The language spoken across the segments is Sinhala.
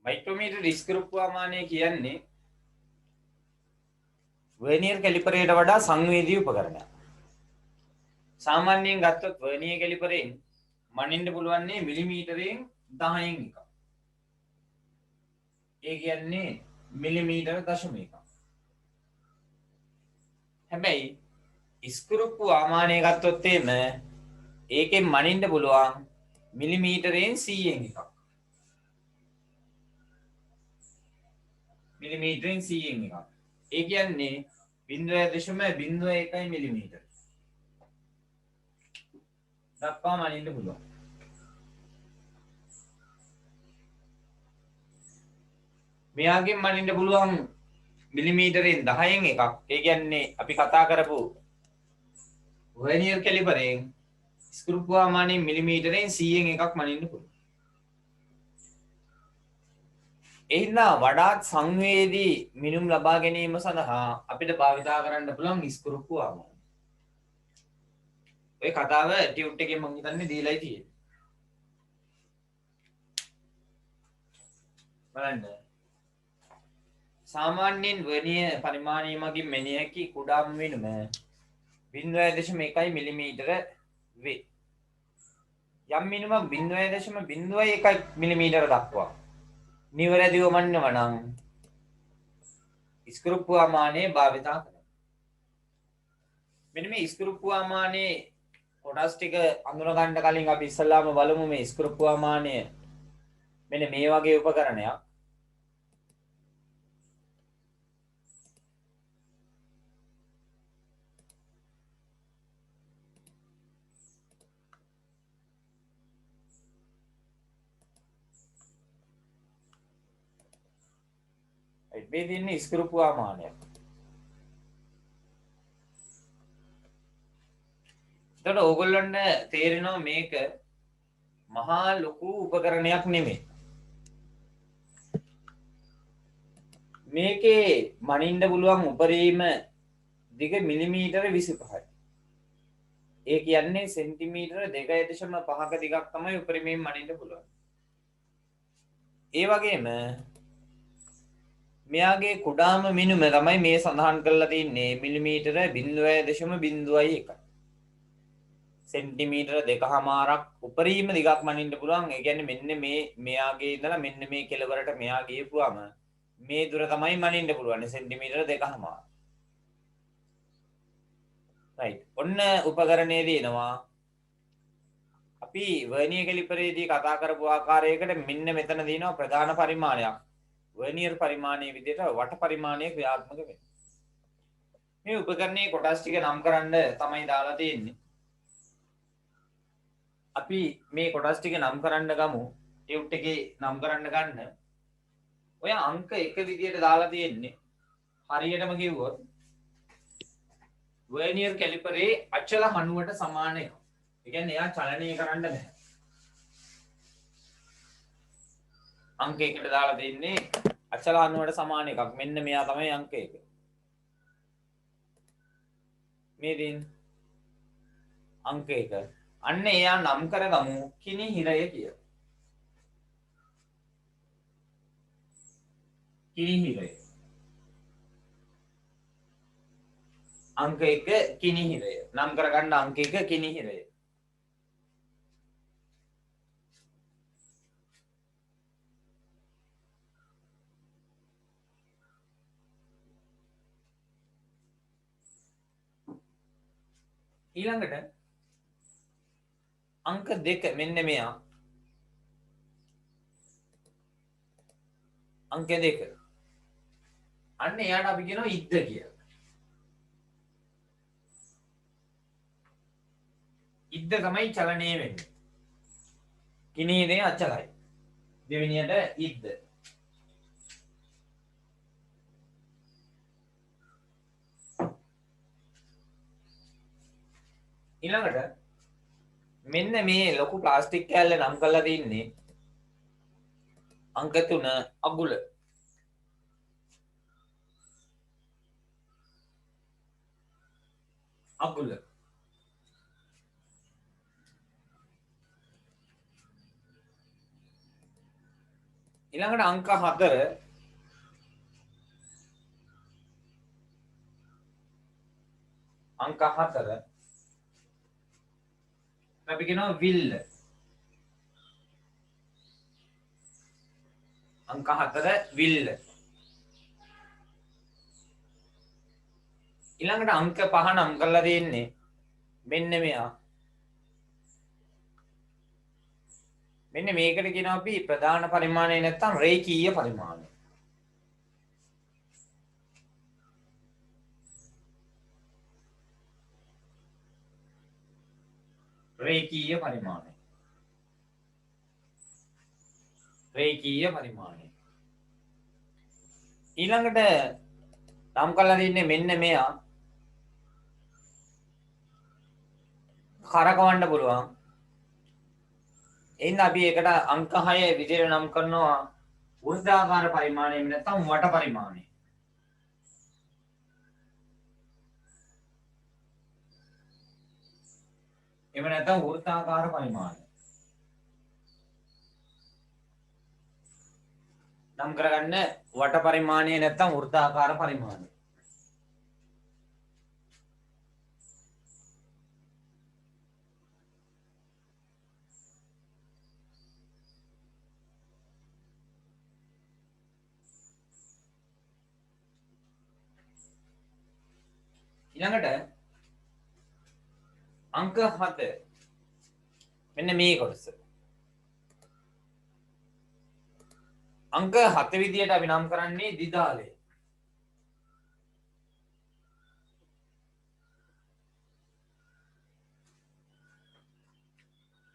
මයික්‍රෝමීටර් ස්ක්‍රූප්වාමානය කියන්නේ වර්නියර් කැලිපරයට වඩා සංවේදී උපකරණයක්. සාමාන්‍යයෙන් ගත්තොත් වර්නියර් කැලිපරයෙන් මනින්න පුළුවන්නේ මිලිමීටරයෙන් 10න් එකක්. ඒ කියන්නේ මිලිමීටර දශම එකක්. හැබැයි ස්ක්‍රූප්වාමානය ගත්තොත් එimhe ඒකෙන් මනින්න පුළුවන් මිලිමීටරයෙන් 100න් එකක්. මිලිමීටරෙන් 100න් එකක්. ඒ කියන්නේ 0.01 මිලිමීටර. දක්වා මනින්න පුළුවන්. මෙයාගෙන් මනින්න පුළුවන් මිලිමීටරෙන් 10න් එකක්. ඒ කියන්නේ අපි කතා කරපු වර්නියර් කැලිපරයෙන් ස්ක්‍රූප්වාමානයෙන් මිලිමීටරෙන් 100න් එකක් මනින්න පුළුවන්. එහිලා වඩාත් සංවේදී මිනුම් ලබා ගැනීම සඳහා අපිට භාවිතා කරන්න පුළුවන් ස්ක්‍රූප්වාමානය. ඔය කතාව ටියුට් එකේ මම හිතන්නේ දීලායි තියෙන්නේ. බලන්න. සාමාන්‍යයෙන් වර්නියර් පරිමාණය මගින් මෙනිය හැකි කුඩාම මිනුම 0.1 මිලිමීටර වේ. යම් මිනුමක් 0.01 මිලිමීටර දක්වා නිවැරදිව මනිනවා නම් ස්ක්‍රූප්වාමානය භාවිතා කරනවා. මෙන්න මේ ස්ක්‍රූප්වාමානයේ කොටස් ටික අඳුන ගන්න කලින් අපි ඉස්සල්ලාම බලමු මේ ස්ක්‍රූප්වාමානය මෙන්න මේ වගේ උපකරණයක්. මේ දින්නේ ස්ක්‍රූප්වාමානය. එතකොට ඕගොල්ලන්ට තේරෙනවා මේක මහා ලොකු උපකරණයක් නෙමෙයි. මේකේ මනින්න පුළුවන් උපරිම දිග මිලිමීටර 25යි. ඒ කියන්නේ සෙන්ටිමීටර 2.5ක දිගක් තමයි උපරිමයෙන් මනින්න පුළුවන්. ඒ වගේම මෙයාගේ කුඩාම මිනුම තමයි මේ සඳහන් කරලා තින්නේ මිලිමීටර 0.01. සෙන්ටිමීටර 2.5ක් උපරිම දිගක් මනින්න පුළුවන්. ඒ කියන්නේ මෙන්න මේ මෙයාගේ ඉඳලා මෙන්න මේ කෙළවරට මෙයා ගියපුවාම මේ දුර තමයි මනින්න පුළුවන්. සෙන්ටිමීටර 2.5. රයිට්. ඔන්න උපකරණයේ දිනවා අපි වර්නියර් කැලිපරේදී කතා කරපු ආකාරයකට මෙන්න මෙතන දිනවා ප්‍රධාන පරිමාණයක්. වර්නියර් පරිමාණයේ විදිහට වට පරිමාණය ක්‍රියාත්මක වෙනවා. මේ උපකරණයේ කොටස් ටික නම් කරන්න තමයි දාලා තියෙන්නේ. අපි මේ කොටස් ටික නම් කරන්න ගමු. ටියුට් එකේ නම් කරන්න ගන්න. ඔය අංක එක විදියට දාලා තියෙන්නේ. හරියටම කිව්වොත් වර්නියර් කැලිපරේ අචල හනුවට සමාන එකක්. ඒ කියන්නේ එයා චලනය කරන්න බෑ. අංක එකට දාලා දෙන්නේ අචල හනුවට සමාන එකක්. මෙන්න මෙයා තමයි අංක එක. මේ දින් අංක එක. අන්න එයා නම් කරගමු කිනිහිරය කියලා. කිනිහිරය. අංක එක කිනිහිරය. නම් කරගන්න අංක එක කිනිහිරය. ඊළඟට අංක දෙක මෙන්න මෙයා. අංක දෙක. අන්න එයාට අපි කියනවා ඉද්ද කියලා. ඉද්ද තමයි චලනය වෙන්නේ. කිනිහිරේ අචලයි. දෙවෙනියට ඉද්ද. ඊළඟට මෙන්න මේ ලොකු ප්ලාස්ටික් කෑල්ල නම් කරලා තින්නේ අංක 3 අගුල. අගුල. ඊළඟට අංක 4 අපි කියනවා will. අංක 4 will. ඊළඟට අංක 5 නම් කරලා තියෙන්නේ මෙන්න මෙයා. මෙන්න මේකට කියනවා අපි ප්‍රධාන පරිමාණය නැත්නම් රේඛීය පරිමාණය. රේඛීය පරිමාණය. රේඛීය පරිමාණය. ඊළඟට නම් කරලා තින්නේ මෙන්න මෙයා. කරකවන්න පුළුවන්. එහෙනම් අපි ඒකට අංක 6 විදිහට නම් කරනවා වෘත්තාකාර පරිමාණය නැත්නම් වට පරිමාණය. එහෙම නැත්නම් වෘත්තාකාර පරිමාණය. නම් කරගන්න වට පරිමාණය නැත්නම් වෘත්තාකාර පරිමාණය. ඊළඟට අංක 7 මෙන්න මේ කොටස. අංක 7 විදියට අපි නම් කරන්නේ දිදාලය.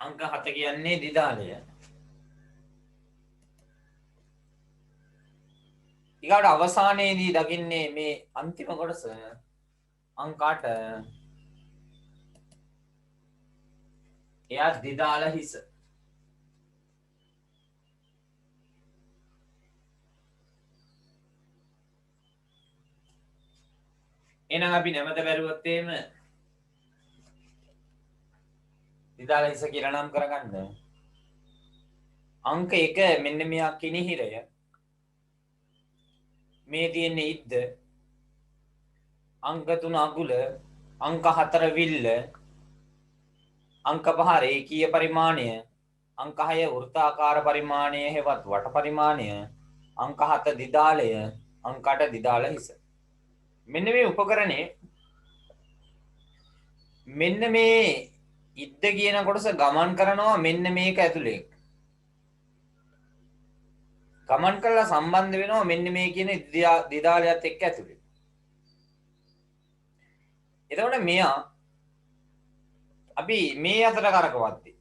අංක 7 කියන්නේ දිදාලය. ඊගාට අවසානයේදී දකින්නේ මේ අන්තිම කොටස අංක 8. එයා දිදාල හිස. එහෙනම් අපි නැවත බැලුවොත් එහෙම දිදාල හිස කියලා නම් කරගන්න. අංක 1 මෙන්න මෙයා කිනිහිරය. මේ තියෙන්නේ ඉද්ද. අංක 3 අගුල. අංක 4 විල්ල. අංක 5 රේඛීය පරිමාණය. අංක 6 වෘත්තාකාර පරිමාණය හෙවත් වට පරිමාණය. අංක 7 දිදාලය. අංක 8 දිදාල හිස. මෙන්න මේ උපකරණේ මෙන්න මේ ඉද්ද කියන කොටස ගමන් කරනවා මෙන්න මේක ඇතුලේ. ගමන් කරලා සම්බන්ධ වෙනවා මෙන්න මේ කියන දිදාලයත් එක්ක ඇතුලේ. එතකොට මෙයා අපි මේ අතර කරකවද්දී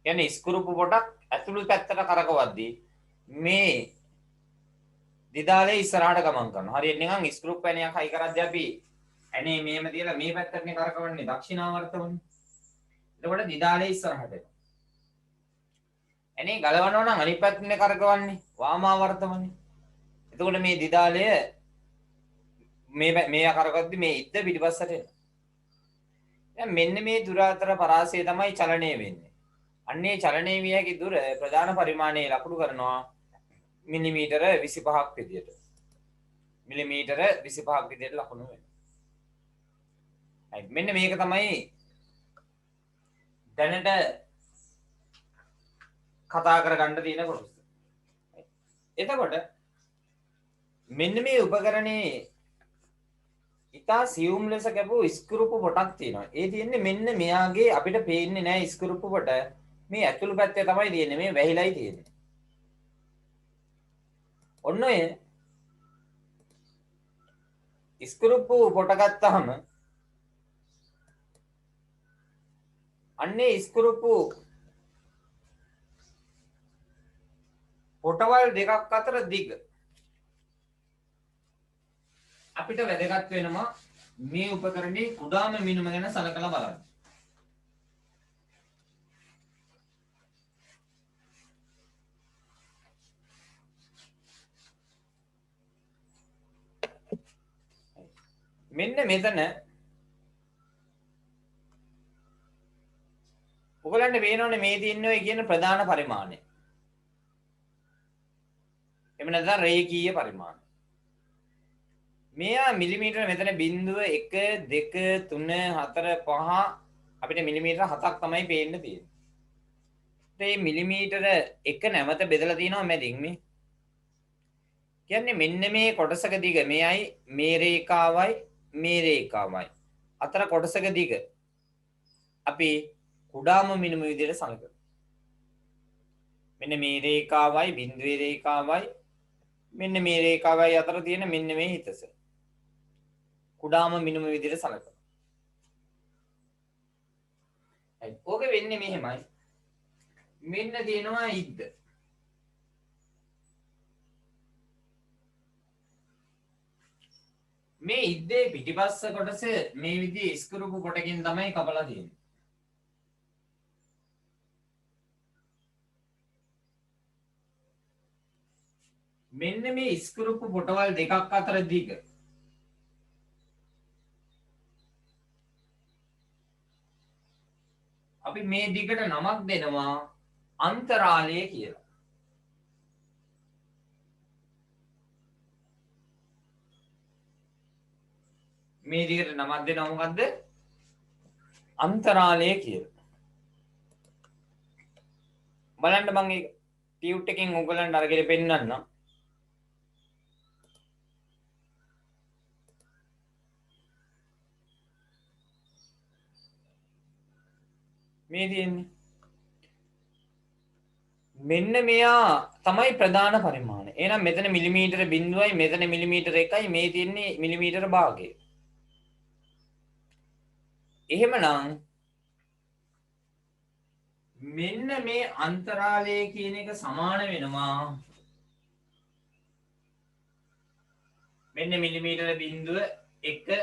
කියන්නේ ස්ක්‍රූප් පොටක් ඇතුළු පැත්තට කරකවද්දී මේ දිදාලේ ඉස්සරහට ගමන් කරනවා. හරියට නිකන් ස්ක්‍රූප් පැනයක් හයි කරද්දී අපි ඇනේ මෙහෙම තියලා මේ පැත්තටනේ කරකවන්නේ දක්ෂිනාවර්තවනේ. එතකොට දිදාලේ ඉස්සරහට එනවා. ඇනේ ගලවනවා නම් අනිත් පැත්තටනේ කරකවන්නේ වාමාවර්තවනේ. එතකොට මේ දිදාලය මේ කරකවද්දී මේ ඉද්ද පිටිපස්සට එනවා. දැන් මෙන්න මේ දුර අතර පරාසය තමයි චලනය වෙන්නේ. අන්නේ චලනය විය හැකි දුර ප්‍රධාන පරිමාණයේ ලකුණු කරනවා මිලිමීටර 25ක් විදියට. මිලිමීටර 25ක් විදියට ලකුණු වෙනවා. හරි මෙන්න මේක තමයි දැනට කතා කරගන්න තියෙන කොටස. එතකොට මෙන්න මේ උපකරණේ ඉතා සියුම් ලෙස කැපූ ස්ක්‍රූප් පොටක් තියෙනවා. ඒ තියෙන්නේ මෙන්න මෙයාගේ අපිට පේන්නේ නැහැ ස්ක්‍රූප් පොට. මේ ඇතුළු පැත්තේ තමයි තියෙන්නේ. මේ වැහිලයි තියෙන්නේ. ඔන්න ඔය ස්ක්‍රූප් පොට ගත්තාම අන්නේ ස්ක්‍රූප් පොටවල් දෙකක් අතර දිග අපිට වැදගත් වෙනවා මේ උපකරණේ කුඩාම මිනුම ගැන සලකලා බලන්න. මෙන්න මෙතන ඔයගලන්ට පේනවනේ මේ තියෙන්නේ ඔය කියන ප්‍රධාන පරිමාණය. එහෙම නැත්නම් රේඛීය පරිමාණ. මෙයා මිලිමීටර මෙතන 0 1 2 3 4 5 අපිට මිලිමීටර 7ක් තමයි පේන්න තියෙන්නේ. මේ මිලිමීටර 1 නැවත බෙදලා තියෙනවා මැදින් මේ. කියන්නේ මෙන්න මේ කොටසක දිග මෙයයි මේ රේඛාවයි අතර කොටසක දිග අපි කුඩාම මිනිම විදිහට සලකනවා. මෙන්න මේ රේඛාවයි බිඳුවේ රේඛාවයි මෙන්න මේ රේඛාවයි අතර තියෙන මෙන්න මේ හිතස කුඩාම මිනිම විදිහට සලකනවා. ඕක වෙන්නේ මෙහෙමයි. මෙන්න තියෙනවා ඉද්ද. මේ ඉද්දේ පිටිපස්ස කොටස මේ විදිහේ ස්ක්‍රූපු කොටකින් තමයි කපලා තියෙන්නේ. මෙන්න මේ ස්ක්‍රූපු පොටවල් දෙකක් අතර දිග අපි මේ දිගට නමක් දෙනවා අන්තරාලය කියලා. මේ දිගට නමක් දෙනවා මොකද්ද? අන්තරාලය කියලා. බලන්න මම ඒ ටියුට් එකෙන් ඔයගලන්ට අරගෙන පෙන්නන්නම්. මේ තියෙන්නේ මෙන්න මෙයා තමයි ප්‍රධාන පරිමාණය. එහෙනම් මෙතන මිලිමීටර 0යි මෙතන මිලිමීටර 1යි මේ තියෙන්නේ මිලිමීටර භාගය. එහෙමනම් මෙන්න මේ අන්තරාලය කියන එක සමාන වෙනවා මෙන්න මිලිමීටර 0.1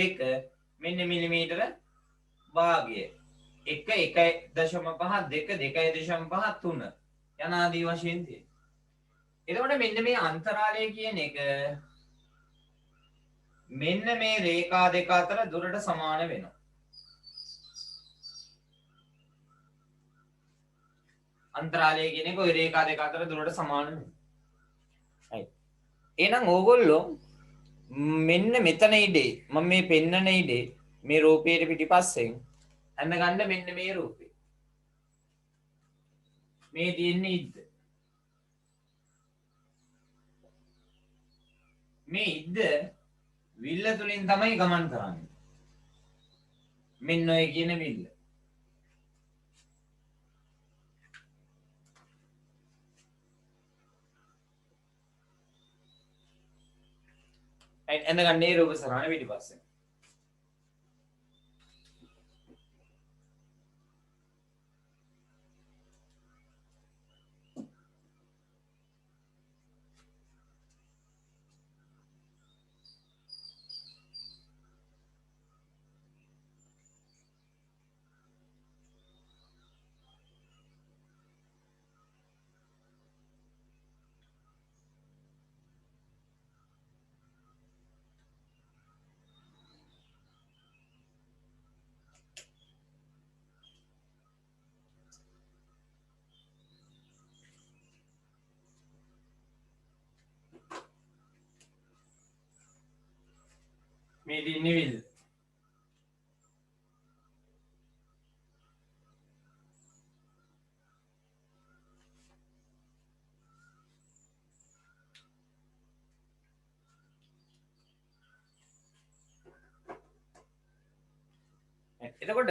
2 මෙන්න මිලිමීටර භාගය 1 1.5 2 2.5 3 යන ආදී වශයෙන් තියෙනවා. එතකොට මෙන්න මේ අන්තරාලය කියන එක මෙන්න මේ රේඛා දෙක අතර දුරට සමාන වෙනවා. අන්තරාලය කියන එක ওই රේඛා දෙක අතර දුරට සමාන වෙනවා. right. එහෙනම් ඕගොල්ලෝ මෙන්න මෙතන ඉදී මම මේ පෙන්නන ඉදී මේ රූපයේ පිටිපස්සෙන් අන්න ගන්න මෙන්න මේ රූපේ. මේ තියෙන්නේ ඉද්ද. මේ ඉද්ද විල්ල තුලින් තමයි ගමන් කරන්නේ. මෙන්න ඔය කියන විල්ල. එන්න ගන්නේ රූප සරණ පිටිපස්සේ. මේ දින්නේ විල්ල. එතකොට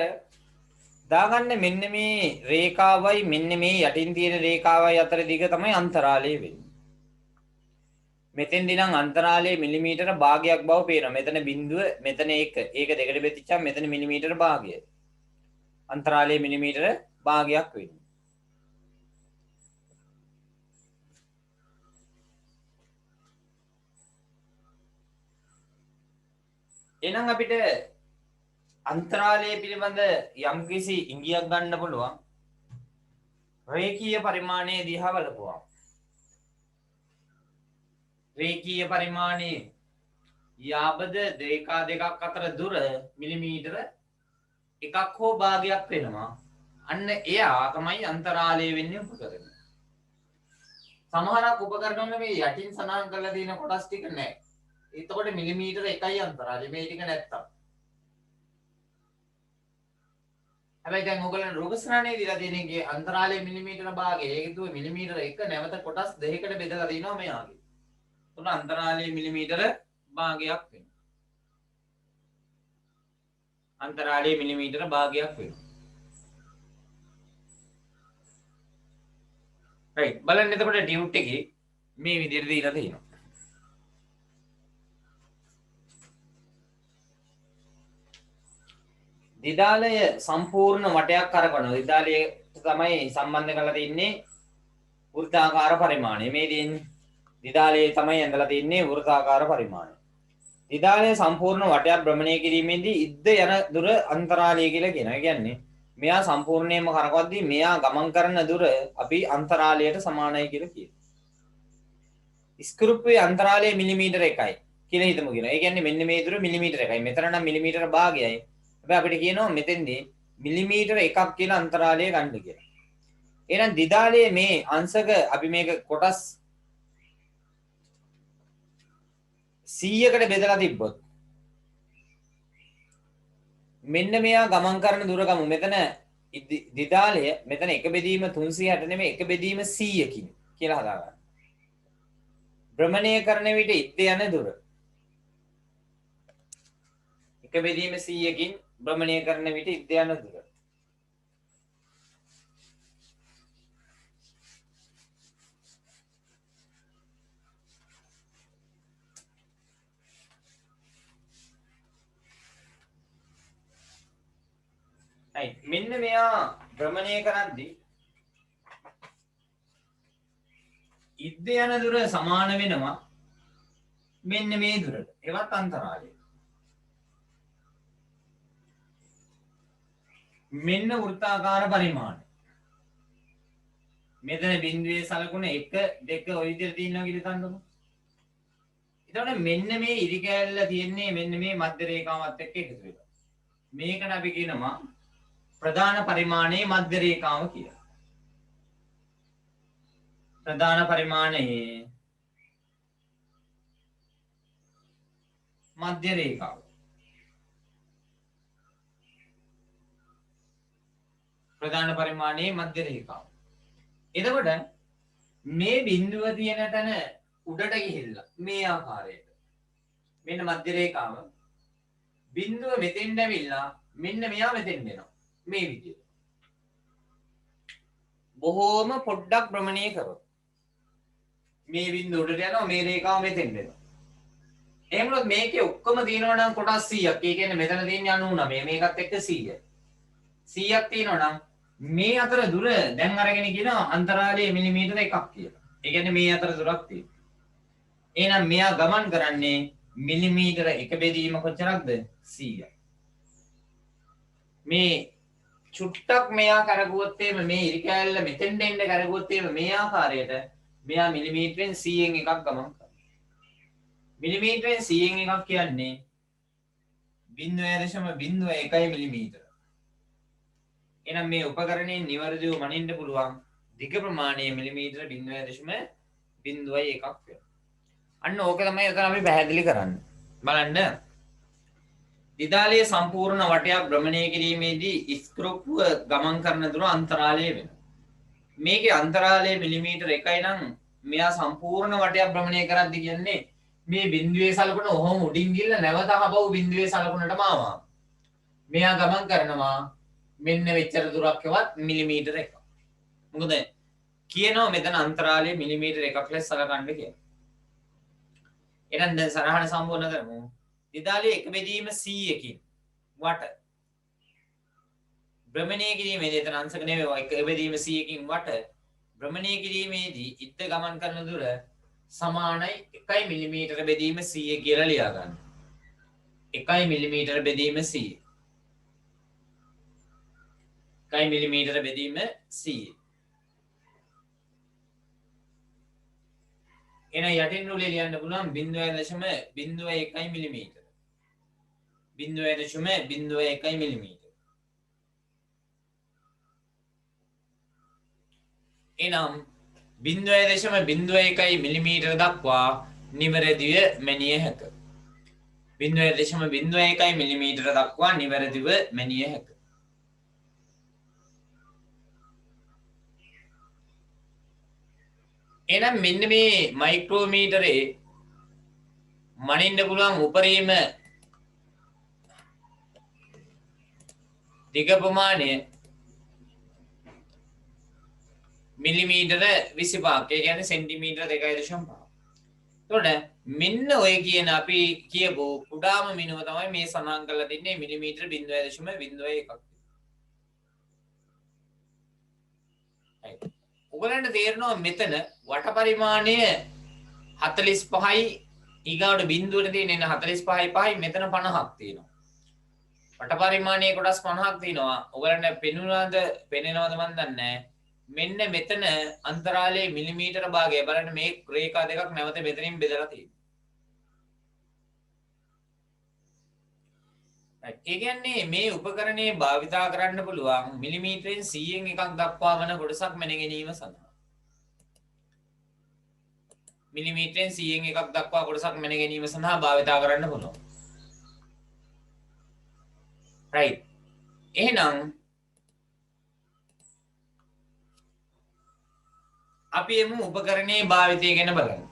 දාගන්න මෙන්න මේ රේඛාවයි මෙන්න මේ යටින් තියෙන රේඛාවයි අතර දිග තමයි අන්තරාලය වෙන්නේ. මෙතෙන්දී නම් අන්තරාලයේ මිලිමීටර භාගයක් බව පේනවා. මෙතන බිඳුව මෙතන 1. ඒක දෙකට බෙදිච්චාම මෙතන මිලිමීටර භාගය. අන්තරාලයේ මිලිමීටර භාගයක් වෙනවා. එහෙනම් අපිට අන්තරාලය පිළිබඳ යම්කිසි ඉඟියක් ගන්න පුළුවන්. රේඛීය පරිමාණයේ දිහා බලපුවා. රේඛීය පරිමාණයේ යාබද රේඛා දෙකක් අතර දුර මිලිමීටර 1ක් හෝ භාගයක් වෙනවා. අන්න එයා තමයි අන්තරාලය වෙන්නේ උපකරණ. සමහරක් උපකරණ වල මේ යටින් සනාන් කරලා තියෙන කොටස් ටික නැහැ. එතකොට මිලිමීටර 1යි අන්තරාලය. මේ ටික නැත්තම්. හැබැයි දැන් ඔයගොල්ලන් රූපස්නානේ දීලා තියෙනගේ අන්තරාලය මිලිමීටර භාගය. ඒක දුව මිලිමීටර 1 නැවත කොටස් දෙකකට බෙදලා දිනවා මෙයාගේ. තුන අන්තරාලය මිලිමීටර භාගයක් වෙනවා. අන්තරාලය මිලිමීටර භාගයක් වෙනවා. රයිට්. බලන්න එතකොට ඩියුට් එකේ මේ විදිහට දීලා තියෙනවා. දිදාලය සම්පූර්ණ වටයක් කරකවනවා. දිදාලයට තමයි සම්බන්ධ කරලා තින්නේ වෘත්තාකාර පරිමාණය. මේ තියෙන්නේ දිදාලයේ තමයි ඇඳලා තින්නේ වෘත්තාකාර පරිමාණය. දිදාලය සම්පූර්ණ වටයක් භ්‍රමණය කිරීමේදී ඉද්ද යන දුර අන්තරාලය කියලා කියනවා. ඒ කියන්නේ මෙයා සම්පූර්ණයෙන්ම කරකවද්දී මෙයා ගමන් කරන දුර අපි අන්තරාලයට සමානයි කියලා කියනවා. ස්ක්‍රූප්පේ අන්තරාලය මිලිමීටර 1යි කියලා හිතමු කියනවා. ඒ කියන්නේ මෙන්න මේ දුර මිලිමීටර 1යි. මෙතන නම් මිලිමීටර භාගයයි. හැබැයි අපිට කියනවා මෙතෙන්දී මිලිමීටර 1ක් කියලා අන්තරාලය ගන්න කියලා. එහෙනම් දිදාලයේ මේ අංශක අපි මේක කොටස් 100කට බෙදලා තිබ්බොත් මෙන්න මෙයා ගමන් කරන දුර ගමු. මෙතන දිදාලය මෙතන එක බෙදීම 360 නෙමෙයි එක බෙදීම 100කින් කියලා හදාගන්න. භ්‍රමණය කරන විට ඉද්ද යන දුර එක බෙදීම 100කින් භ්‍රමණය කරන විට ඉද්ද යන දුර මෙන්න මෙයා භ්‍රමණය කරද්දී ඉද්ද යන දුර සමාන වෙනවා මෙන්න මේ දුරට. ඒවත් අන්තරාලය. මෙන්න වෘත්තාකාර පරිමාණය. මෙතන බිඳුවේ සලකුණ 1 2 ඔය විදිහට තියෙනවා කියලා හිතන්නකෝ. එතකොට මෙන්න මේ ඉරි කෑල්ල තියෙන්නේ මෙන්න මේ මධ්‍ය රේඛාවත් එක්ක එකතු වෙලා. මේකට අපි කියනවා ප්‍රධාන පරිමාණයේ මධ්‍ය රේඛාව කියලා. ප්‍රධාන පරිමාණයේ මධ්‍ය රේඛාව. ප්‍රධාන පරිමාණයේ මධ්‍ය රේඛාව. එතකොට මේ බිඳුව තියෙන තැන උඩට ගිහිල්ලා මේ ආකාරයට මෙන්න මධ්‍ය රේඛාව බිඳුව මෙතෙන්ට ඇවිල්ලා මෙන්න මෙයා මෙතෙන්ට එනවා මේ විදිහට. බොහෝම පොඩ්ඩක් භ්‍රමණය කරොත් මේ බිඳුව උඩට යනවා මේ රේඛාව මෙතෙන්ට එනවා. එහෙම වුණොත් මේකේ ඔක්කොම තියෙනවා නම් කොටස් 100ක්. ඒ කියන්නේ මෙතන තියෙන්නේ 99. මේකත් එක්ක 100. 100ක් තියෙනවා නම් මේ අතර දුර දැන් අරගෙන කියනවා අන්තරාලයේ මිලිමීටර 1ක් කියලා. ඒ කියන්නේ මේ අතර දුරක් තියෙනවා. එහෙනම් මෙයා ගමන් කරන්නේ මිලිමීටර 1 බෙදීම කොච්චරක්ද? 100ක්. මේ චුට්ටක් මෙයා කරගුවොත් එහෙම මේ ඉරි කෑල්ල මෙතෙන්ට එන්න කරගුවොත් එහෙම මේ ආකාරයට මෙයා මිලිමීටරෙන් 100න් එකක් ගමන් කරනවා. මිලිමීටරෙන් 100න් එකක් කියන්නේ 0.01 මිලිමීටර. එහෙනම් මේ උපකරණයෙන් නිවැරදිව මනින්න පුළුවන් දිග ප්‍රමාණය මිලිමීටර 0.01 වෙනවා. අන්න ඕක තමයි එතන අපි පැහැදිලි කරන්නේ. බලන්න. දිදාලයේ සම්පූර්ණ වටයක් භ්‍රමණය කිරීමේදී ස්ක්‍රූප්පුව ගමන් කරන දුර අන්තරාලය වෙනවා. මේකේ අන්තරාලය මිලිමීටර 1යි නම් මෙයා සම්පූර්ණ වටයක් භ්‍රමණය කරද්දී කියන්නේ මේ බිඳුවේ සලකුණ ඔහොම උඩින් ගිහලා නැවත ආපහු බිඳුවේ සලකුණටම ආවා. මෙයා ගමන් කරනවා මෙන්න මෙච්චර දුරක්වත් මිලිමීටර 1. මොකද කියනවා මෙතන අන්තරාලය මිලිමීටර 1ක් ලෙස සලකන්න කියලා. එහෙනම් දැන් සරහන සම්පූර්ණ කරමු. දිදාලයේ එක බෙදීම 100කින් වට භ්‍රමණය කිරීමේදී එතන අංශක නෙවෙයි එක බෙදීම 100කින් වට භ්‍රමණය කිරීමේදී ඉද්ද ගමන් කරන දුර සමානයි 1 මිලිමීටර බෙදීම 100 කියලා ලියා ගන්න. 1 මිලිමීටර බෙදීම 100. 1 මිලිමීටර බෙදීම 100. එන යටින් රුලේ ලියන්න පුළුවන් 0.01 මිලිමීටර. 0.01 මිලිමීටර. එනම් 0.01 මිලිමීටර දක්වා නිවැරදිව මැනිය හැක. 0.01 මිලිමීටර දක්වා නිවැරදිව මැනිය හැක. එහෙනම් මෙන්න මේ මයික්‍රෝමීටරේ මනින්න පුළුවන් උපරිම දිග ප්‍රමාණය මිලිමීටර 25ක්. ඒ කියන්නේ සෙන්ටිමීටර 2.5. එතකොට මෙන්න ඔය කියන අපි කියපු කුඩාම මිනුම තමයි මේ සඳහන් කරලා තින්නේ මිලිමීටර 0.01ක්. ඔයගලන්ට තේරෙනවා මෙතන වට පරිමාණය 45යි ඊගාවට බිඳුවට තියෙන 45යි මෙතන 50ක් තියෙනවා. වට පරිමාණයේ කොටස් 50ක් තියෙනවා. ඔයගලන්ට පෙනෙනවද මන් දන්නේ නැහැ. මෙන්න මෙතන අන්තරාලයේ මිලිමීටර භාගය බලන්න මේ රේඛා දෙකක් නැවත මෙතනින් බෙදලා තියෙනවා. ඒ කියන්නේ මේ උපකරණේ භාවිතා කරන්න පුළුවන් මිලිමීටරෙන් 100න් එකක් දක්වා වන කොටසක් මැන ගැනීම සඳහා. මිලිමීටරෙන් 100න් එකක් දක්වා කොටසක් මැන ගැනීම සඳහා භාවිතා කරන්න පුළුවන්. right. එහෙනම් අපි එමු උපකරණයේ භාවිතය ගැන බලන්න.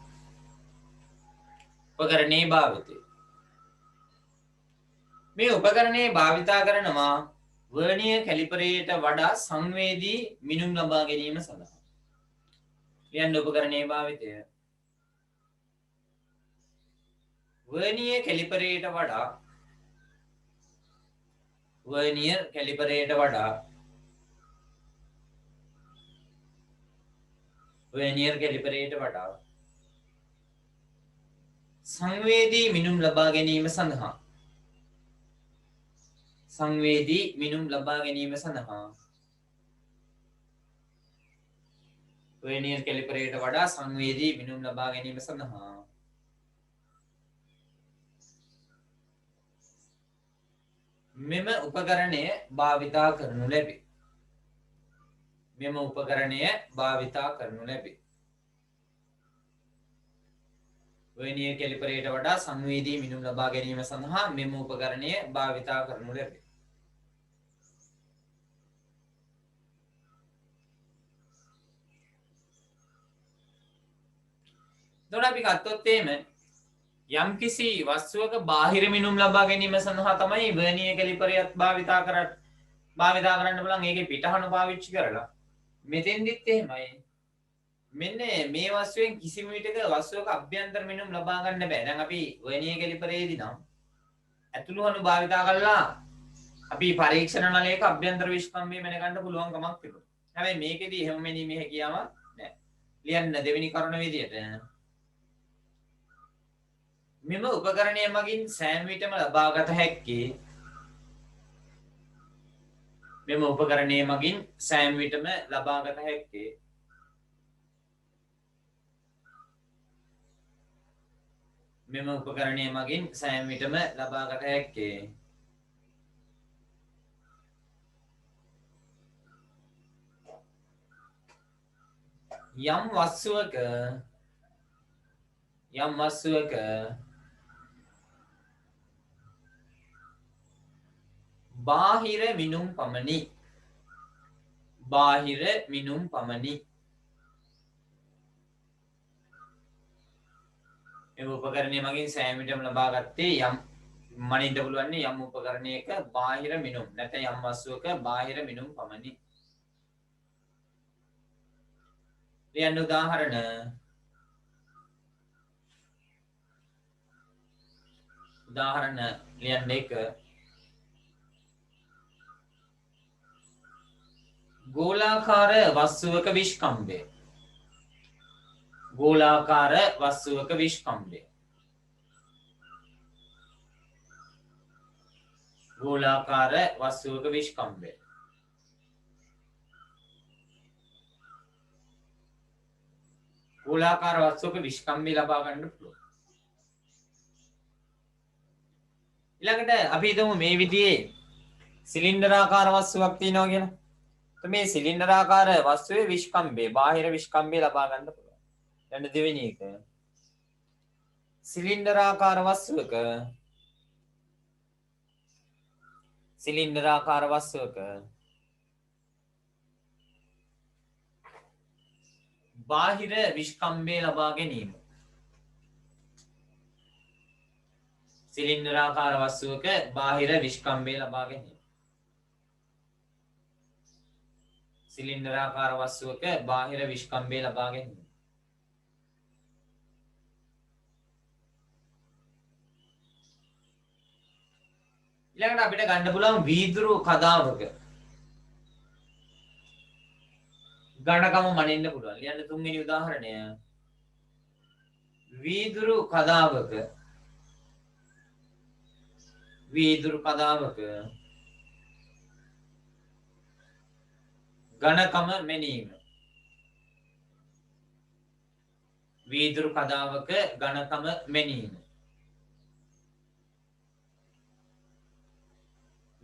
උපකරණයේ භාවිතය. මේ උපකරණයේ භාවිතා කරනවා වර්නියර් කැලිපරයට වඩා සංවේදී මිනුම් ලබා ගැනීම සඳහා. කියන්න උපකරණයේ භාවිතය. වර්නියර් කැලිපරයට වඩා සංවේදී මිනුම් ලබා ගැනීම සඳහා වර්නියර් කැලිපරයට වඩා සංවේදී මිනුම් ලබා ගැනීම සඳහා මෙම උපකරණය භාවිතා කරනු ලැබේ. වර්නියර් කැලිපරයට වඩා සංවේදී මිනුම් ලබා ගැනීම සඳහා මෙම උපකරණය භාවිතා කරනු ලැබේ. එතකොට අපි ගත්තොත් එහෙම යම්කිසි වස්තුවක බාහිර මිනුම් ලබා ගැනීම සඳහා තමයි වර්නියර් කැලිපරයත් භාවිතා කරන්න පුළුවන්. ඒකේ පිටහන පාවිච්චි කරලා මෙතෙන්දිත් එහෙමයි. මෙන්න මේ වස්තුවෙන් කිසිම විටක වස්තුවක අභ්‍යන්තර මිනුම් ලබා ගන්න බෑ. දැන් අපි වර්නියර් කැලිපරයේදී නම් ඇතුළුවනු භාවිතා කරලා අපි පරීක්ෂණ නලයක අභ්‍යන්තර විස්කම්භය මැන ගන්න පුළුවන් කමක් තිබුණා. හැබැයි මේකෙදී එහෙම මෙනීමේ හැකියාවක් නැහැ. ලියන්න දෙවෙනි කරුණ විදියට මෙම උපකරණය මගින් සෑම විටම ලබාගත හැක්කේ යම් වස්තුවක බාහිර මිනුම් පමණි. මේ උපකරණය මගින් සෑම විටම ලබා ගත්තේ යම් මනින්න පුළුවන් යම් උපකරණයක බාහිර මිනුම් නැත්නම් යම් වස්තුවක බාහිර මිනුම් පමණි. ලියන්න උදාහරණ ලියන්න එක ගෝලාකාර වස්තුවක විස්කම්භය. ගෝලාකාර වස්තුවක විස්කම්භය. ගෝලාකාර වස්තුවක විස්කම්භය. ගෝලාකාර වස්තුවක විස්කම්භය ලබා ගන්න පුළුවන්. ඊළඟට අපි හිතමු මේ විදිහේ සිලින්ඩරාකාර වස්තුවක් තියෙනවා කියලා. මේ සිලින්ඩරාකාර වස්තුවේ විස්කම්භය බාහිර විස්කම්භය ලබා ගන්න පුළුවන්. ඊට දෙවෙනි එක සිලින්ඩරාකාර වස්තුවක බාහිර විස්කම්භය ලබා ගැනීම. සිලින්ඩරාකාර වස්තුවක බාහිර විස්කම්භය ලබා ගැනීම. සිලින්ඩරාකාර වස්තුවක බාහිර විස්කම්භය ලබා ගැනීම. ඊළඟට අපිට ගන්න පුළුවන් වීදුරු කදාවක ඝනකම මනින්න පුළුවන්. ලියන්න තුන්වෙනි උදාහරණය. වීදුරු කදාවක ඝනකම මැනීම. වීදුරු කදාවක ඝනකම මැනීම.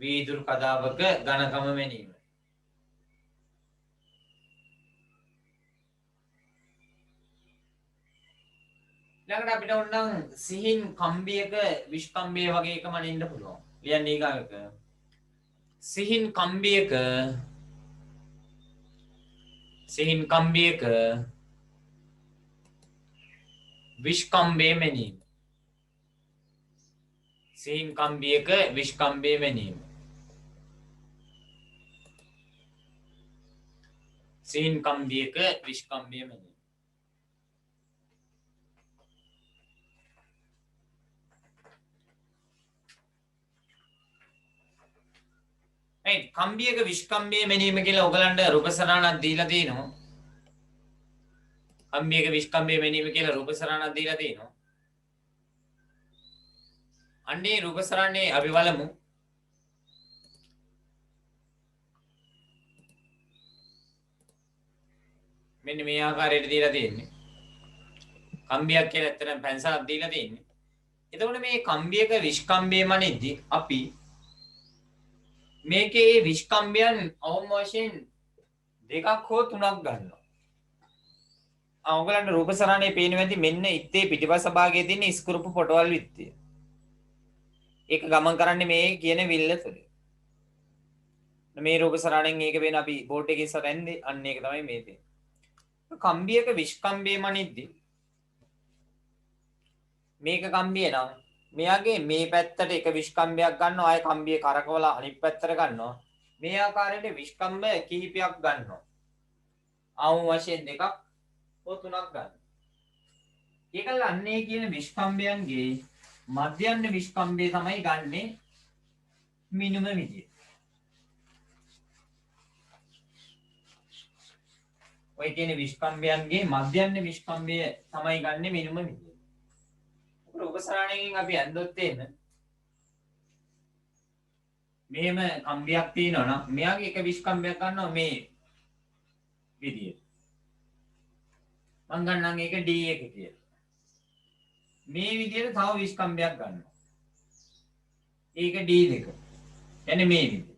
වීදුරු කදාවක ඝනකම මැනීම. ඊළඟට අපිට ඕනනම් සිහින් කම්බියක විස්කම්භය වගේ එක මනින්න පුළුවන්. ලියන්න ඊගාවක. සිහින් කම්බියක විස්කම්භය මැනීම. සිහින් කම්බියක විස්කම්භය මැනීම. සිහින් කම්බියක විස්කම්භය මැනීම. කම්බියක විස්කම්භය මැනීම කියලා ඔයගලන්ට රූප සරණක් දීලා තිනවා. කම්බියක විස්කම්භය මැනීම කියලා රූප සරණක් දීලා තිනවා. අන්නේ රූප සරණේ අපි බලමු. මෙන්න මේ ආකාරයට දීලා තියෙන්නේ. කම්බියක් කියලා ඇත්තටම පැන්සලක් දීලා තියෙන්නේ. එතකොට මේ කම්බියක විස්කම්භය මනිද්දී අපි මේකේ විස්කම්භයන් අවම වශයෙන් දෙකක් හෝ තුනක් ගන්නවා. ඔයගලන්ට රූප සරණේ පේනවා ඇති මෙන්න ඉත්තේ පිටිපස්ස භාගයේ තියෙන ස්ක්‍රූප් පොටවල් විත්තිය. ඒක ගමන් කරන්නේ මේ කියන විල්ල තුල. මේ රූප සරණෙන් ඒක වෙන අපි බෝඩ් එකේ ඉස්සරහින්දී අන්න ඒක තමයි මේ තියෙන්නේ. කම්බියක විස්කම්භය මනිද්දී මේක කම්බිය නම් මෙයාගේ මේ පැත්තට එක විස්කම්භයක් ගන්නවා ආයේ කම්බිය කරකවලා අනිත් පැත්තට ගන්නවා. මේ ආකාරයට විස්කම්භ කිහිපයක් ගන්නවා. අවම වශයෙන් දෙකක් හෝ තුනක් ගන්න. ඒකල අන්නේ කියන විස්කම්භයන්ගේ මධ්‍යන්න විස්කම්භය තමයි ගන්නෙ මිනුම විදිය. ඔය කියන විස්කම්භයන්ගේ මධ්‍යන්න විස්කම්භය තමයි ගන්නෙ මිනුම විදිය. රූප සරණයෙන් අපි ඇන්දොත් එන්න මෙහෙම කම්බියක් තියෙනවා නම් මෙයාගේ එක විස්කම්භයක් ගන්නවා මේ විදියට. මං ගන්නම් ඒක D1 කියලා. මේ විදියට තව විස්කම්භයක් ගන්නවා. ඒක D2. يعني මේ විදිය.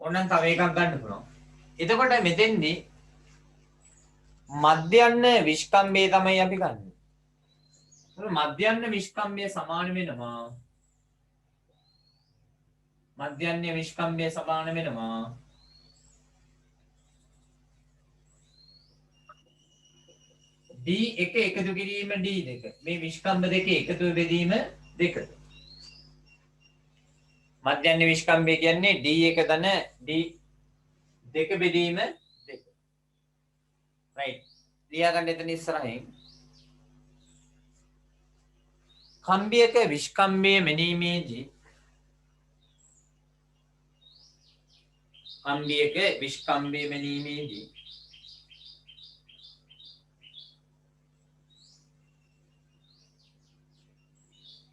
ඕනනම් තව එකක් ගන්න පුළුවන්. එතකොට මෙතෙන්දී මධ්‍යන්න විස්කම්භය තමයි අපි ගන්නෙ. මධ්‍යන්න විස්කම්භය සමාන වෙනවා. මධ්‍යන්න විස්කම්භය සමාන වෙනවා. D1 එකතු කිරීම D2. මේ විස්කම්භ දෙක එකතු බෙදීම 2. මධ්‍යන්න විස්කම්භය කියන්නේ D1 ධන D2 බෙදීම 2. right. ලියා ගන්න එතන ඉස්සරහින්. කම්බියක විස්කම්භය මැනීමේදී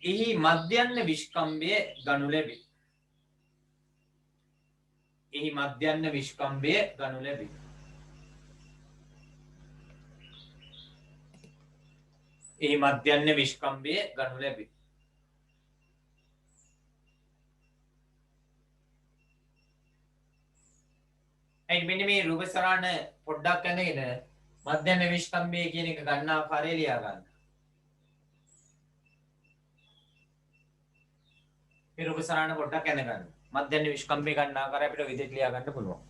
එහි මධ්‍යන්න විස්කම්භය ගනු ලැබේ. එහි මධ්‍යන්න විස්කම්භය ගනු ලැබේ. එහි මධ්‍යන්න විස්කම්භය ගනු ලැබේ. මෙන්න මේ රූප සරණ පොඩ්ඩක් අඳගෙන මධ්‍යම විස්කම්භය කියන එක ගන්න ආකාරය ලියා ගන්න. මේ රූප සරණ පොඩ්ඩක් අඳගන්න. මධ්‍යම විස්කම්භය ගන්න ආකාරය අපිට විදිහට ලියා ගන්න පුළුවන්.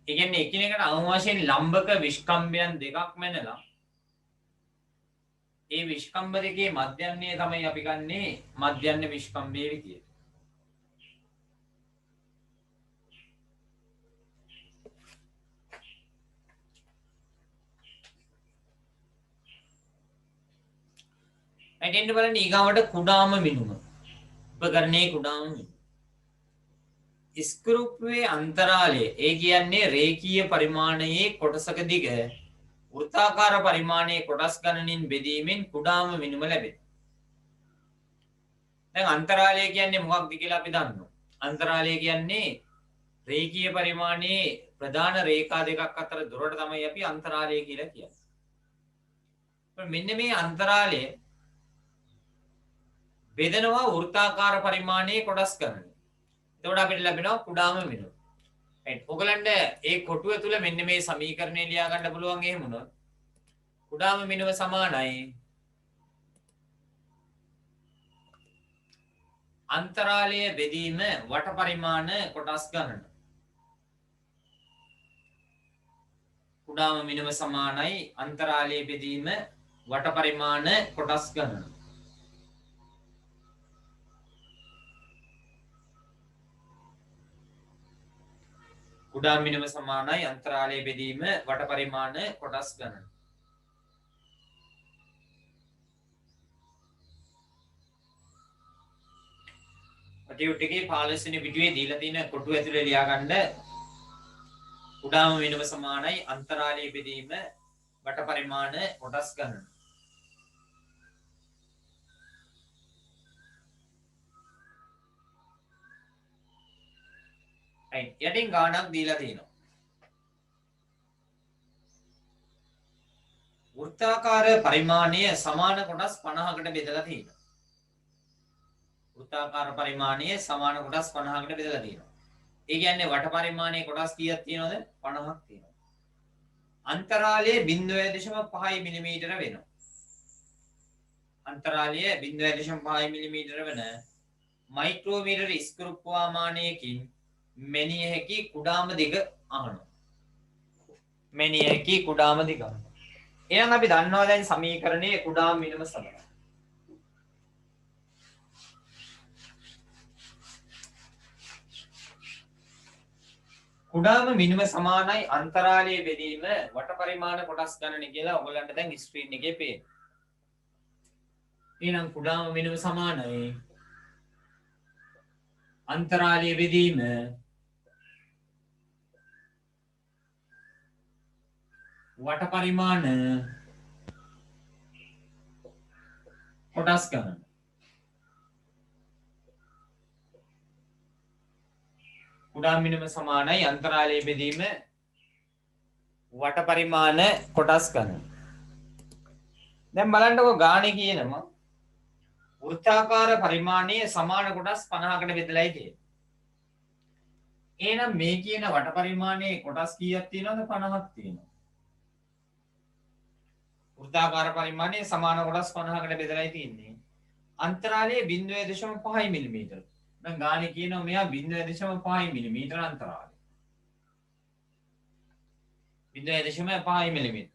ඒ කියන්නේ එකිනෙකට අනු වශයෙන් ලම්බක විස්කම්භයන් දෙකක් මැනලා ඒ විස්කම්භ දෙකේ මධ්‍යන්නේ තමයි අපි ගන්නේ මධ්‍යන්න විස්කම්භය විදියට. ඇටෙන්න බලන්න ඊගාවට කුඩාම මිනුම. උපකරණයේ කුඩාම මිනුම. ස්ක්‍රූප්වේ අන්තරාලය ඒ කියන්නේ රේඛීය පරිමාණයේ කොටසක දිග වෘත්තාකාර පරිමාණයේ කොටස් ගණනින් බෙදීමෙන් කුඩාම මිනුම ලැබෙනවා. දැන් අන්තරාලය කියන්නේ මොකක්ද කියලා අපි දන්නවා. අන්තරාලය කියන්නේ රේඛීය පරිමාණයේ ප්‍රධාන රේඛා දෙකක් අතර දුරට තමයි අපි අන්තරාලය කියලා කියන්නේ. මෙන්න මේ අන්තරාලය බෙදනවා වෘත්තාකාර පරිමාණයේ කොටස් ගණන. එතකොට අපිට ලැබෙනවා කුඩාම මිනුම. right. ඔයගලන්ට ඒ කොටුව තුල මෙන්න මේ සමීකරණය ලියා ගන්න පුළුවන් එහෙම උනොත් කුඩාම මිනුම සමානයි අන්තරාලය බෙදීම වට පරිමාණ කොටස් ගණන. කුඩාම මිනුම සමානයි අන්තරාලය බෙදීම වට පරිමාණ කොටස් ගණන. කුඩා මිනුම සමානයි අන්තරාලය බෙදීම වට පරිමාණ කොටස් ගණන. ටියුට් එකේ 15 වෙනි පිටුවේ දීලා තියෙන කොටුව ඇතුලේ ලියා ගන්න කුඩාම මිනුම සමානයි අන්තරාලය බෙදීම වට පරිමාණ කොටස් ගණන. යටින් ගානක් දීලා තියෙනවා. වෘත්තාකාර පරිමාණය සමාන කොටස් 50කට බෙදලා තියෙනවා. වෘත්තාකාර පරිමාණය සමාන කොටස් 50කට බෙදලා තියෙනවා. ඒ කියන්නේ වට පරිමාණයේ කොටස් කීයක් තියෙනවද? 50ක් තියෙනවා. අන්තරාලය 0.5 මිලිමීටර වෙනවා. අන්තරාලය 0.5 මිලිමීටර වෙන මයික්‍රෝමීටර ස්ක්‍රූප්වාමානයකින් මෙනිය හැකි කුඩාම දිග අහනවා. මෙනිය හැකි කුඩාම දිග අහනවා. එහෙනම් අපි දන්නවා දැන් සමීකරණයේ කුඩාම මිනුම සමය. කුඩාම මිනුම සමානයි අන්තරාලය බෙදීම වට පරිමාණ කොටස් ගණන කියලා ඔයගොල්ලන්ට දැන් ස්ක්‍රීන් එකේ පේනවා. එහෙනම් කුඩාම මිනුම සමානයි අන්තරාලය බෙදීම වට පරිමාණ කොටස් ගණන. කුඩා මිනුම සමානයි අන්තරාලය බෙදීම වට පරිමාණ කොටස් ගණන. දැන් බලන්නකෝ ගානේ කියනවා වෘත්තාකාර පරිමාණයේ සමාන කොටස් 50කට බෙදලායි තියෙන්නේ. එහෙනම් මේ කියන වට පරිමාණයේ කොටස් කීයක් තියෙනවද? 50ක් තියෙනවා. වෘත්තාකාර පරිමාණයේ සමාන කොටස් 50කට බෙදලායි තියෙන්නේ. අන්තරාලය 0.5 මිලිමීටර. දැන් ගානේ කියනවා මෙයා 0.5 මිලිමීටර අන්තරාලය. 0.5 මිලිමීටර.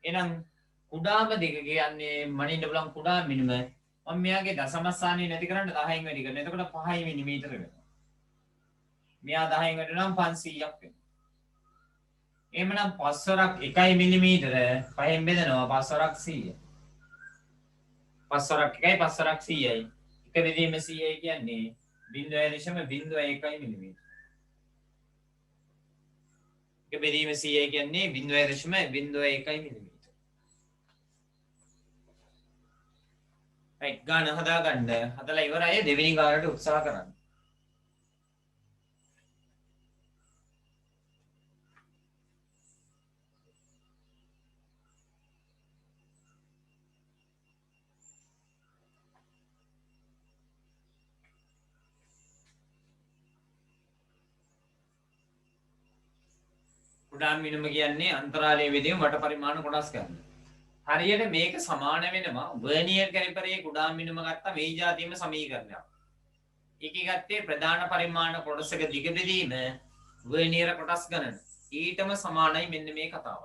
එහෙනම් කුඩාම දෙක කියන්නේ මනින්න බලන් කුඩා මිනුම මම මෙයාගේ දශම ස්ථානය නැති කරන්න 10න් වැඩි කරනවා. එතකොට 5 මිලිමීටර වෙනවා. මෙයා 10න් වැඩි නම් 500ක් වෙනවා. එහෙමනම් 5 වරක් 1 මිලිමීටර 5න් බෙදනවා 5 වරක් 100. 5 වරක් 1යි 5 වරක් 100යි. 1 බෙදීම 100යි කියන්නේ 0.01 මිලිමීටර. 1 බෙදීම 100යි කියන්නේ 0.01 මිලිමීටර. right ගාන හදාගන්න. හදලා ඉවරයි දෙවෙනි ගානට උත්සාහ කරන්න. කුඩා මිනුම කියන්නේ අන්තරාලයේ වෙදීම වට පරිමාණ කොටස් ගන්න. හරියට මේක සමාන වෙනවා වර්නියර් කැලිපරයේ කුඩා මිනුම ගත්තා මේ જાතියම සමීකරණයක්. ඒකේ ගත්තේ ප්‍රධාන පරිමාණ කොටසක දිග බෙදීම වර්නියර් කොටස් ගණන. ඊටම සමානයි මෙන්න මේ කතාව.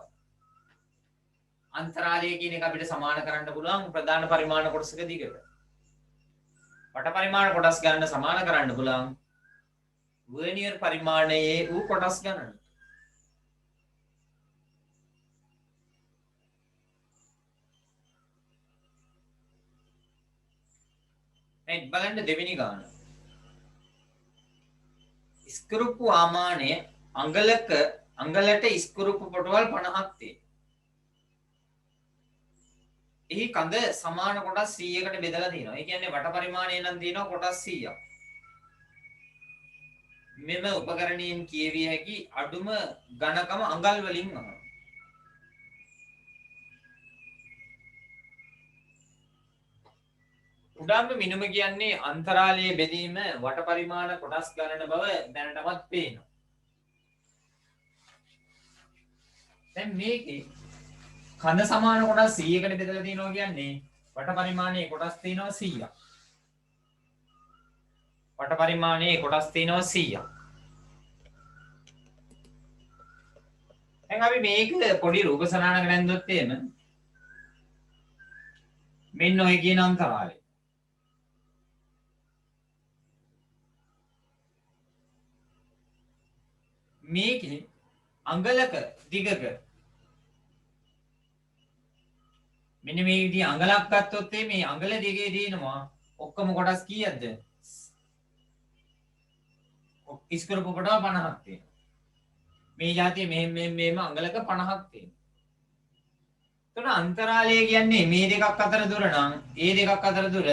අන්තරාලය කියන එක අපිට සමාන කරන්න පුළුවන් ප්‍රධාන පරිමාණ කොටසක දිගට. වට පරිමාණ කොටස් ගණන සමාන කරන්න පුළුවන් වර්නියර් පරිමාණයේ වූ කොටස් ගණන. බලන්න දෙවෙනි ගාන. ස්කෘප්පු ආමානය අඟලට ස්කෘප්පු පොටවල් 50ක් තියෙනවා. එහි කඳ සමාන කොටස් 100කට බෙදලා තියෙනවා. ඒ කියන්නේ වට පරිමාණය නම් තියෙනවා කොටස් 100ක්. මෙම උපකරණයෙන් කියවිය හැකි අඩුම ඝනකම අඟල් වලින් අහනවා. උඩාම මිනුම කියන්නේ අන්තරාලයේ බෙදීම වට පරිමාණ කොටස් ගණන බව දැනටමත් පේනවා. දැන් මේකේ කඳ සමාන කොටස් 100කට බෙදලා තියෙනවා කියන්නේ වට පරිමාණයේ කොටස් තියෙනවා 100ක්. වට පරිමාණයේ කොටස් තියෙනවා 100ක්. දැන් අපි මේක පොඩි රූප සරණක නැන්දොත් එහෙම මෙන්න ඔය කියන අන්තරාලය. මේකේ අඟලක දිගක මෙන්න මේ විදිහ අඟලක් ගත්තොත් මේ අඟල දිගේ දිනනවා ඔක්කොම කොටස් කීයක්ද? ස්කෘප්පු කොටස් 50ක් තියෙනවා. මේ જાතිය මෙහෙම අඟලක 50ක් තියෙනවා. එතන අන්තරාලය කියන්නේ මේ දෙකක් අතර දුර නම් ඒ දෙකක් අතර දුර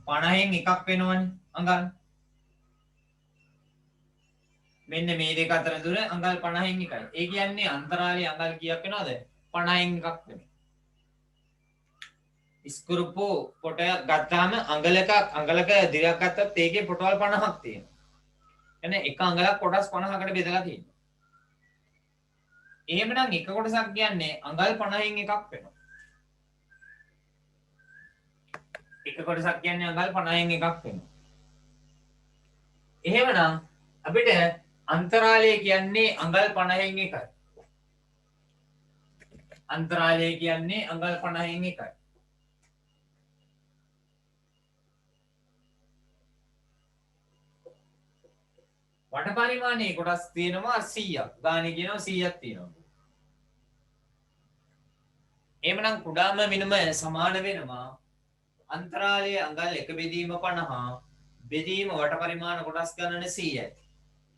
50න් එකක් වෙනවනේ අඟල්. මෙන්න මේ දෙක අතර දුර අඟල් 50න් එකයි. ඒ කියන්නේ අන්තරාලයේ අඟල් කීයක් වෙනවද? 50න් එකක් වෙනවා. ස්කෘප්පු පොටයක් ගත්තාම අඟලක දිගක් ගත්තත් ඒකේ පොටවල් 50ක් තියෙනවා. එනේ එක අඟලක් කොටස් 50කට බෙදලා තියෙනවා. එහෙමනම් එක කොටසක් කියන්නේ අඟල් 50න් එකක් වෙනවා. එක කොටසක් කියන්නේ අඟල් 50න් එකක් වෙනවා. එහෙමනම් අපිට අන්තරාලය කියන්නේ අඟල් 50න් එකයි. අන්තරාලය කියන්නේ අඟල් 50න් එකයි. වට පරිමාණයේ කොටස් තියෙනවා 100ක්. ගානේ කියනවා 100ක් තියෙනවා. එහෙමනම් කුඩාම මිනුම සමාන වෙනවා අන්තරාලයේ අඟල් එක බෙදීම 50 බෙදීම වට පරිමාණ කොටස් ගණන 100යි.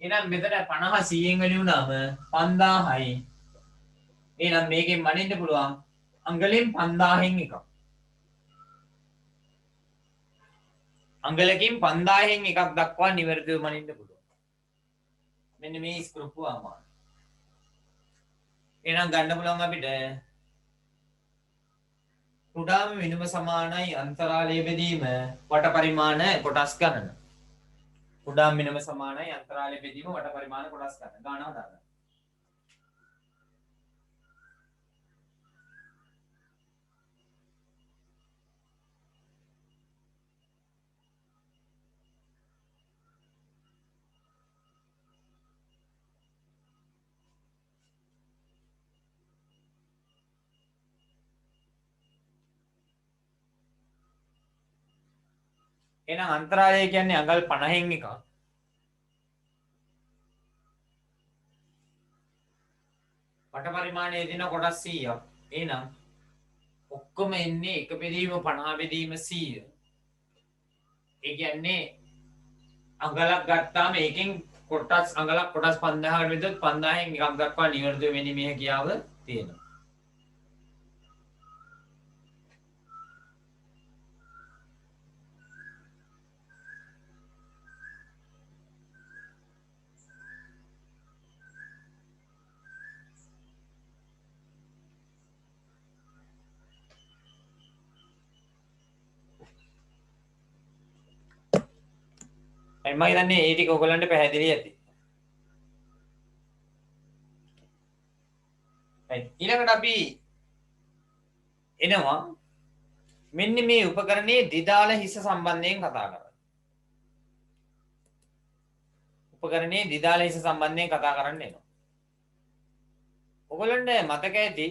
එහෙනම් මෙතන 50 100න් වැඩි වුණාම 5000යි. එහෙනම් මේකෙන් මනින්න පුළුවන් අඟලෙන් 5000න් එකක්. අඟලකින් 5000න් එකක් දක්වා නිවැරදිව මනින්න පුළුවන්. මෙන්න මේ ස්කෘප්පු ආමාන. එහෙනම් ගන්න පුළුවන් අපිට කුඩාම මිනුම සමානයි අන්තරාලයේ බෙදීම වට පරිමාණ කොටස් ගණන. කුඩාම මිනුම සමානයි අන්තරාලයේ බෙදීම වට පරිමාණ කොටස් ගණන. ගාන හදාගන්න. එහෙනම් අන්තරාලය කියන්නේ අඟල් 50න් එකක්. වට පරිමාණයේ දින කොටස් 100ක්. එහෙනම් ඔක්කොම එන්නේ එක බෙදීම 50 බෙදීම 100. ඒ කියන්නේ අඟලක් ගත්තාම ඒකෙන් කොටස් අඟලක් කොටස් 5000කට විතර 5000න් එකක් දක්වා නිවැරදිව වෙන්නේ මේ හැකියාව තියෙනවා. මම හිතන්නේ ඒ ටික ඔයගලන්ට පැහැදිලි ඇති. ඊළඟට අපි එනවා මෙන්න මේ උපකරණයේ දිදාල හිස සම්බන්ධයෙන් කතා කරන්න. උපකරණයේ දිදාල හිස සම්බන්ධයෙන් කතා කරන්න එනවා. ඔයගලන්ට මතක ඇති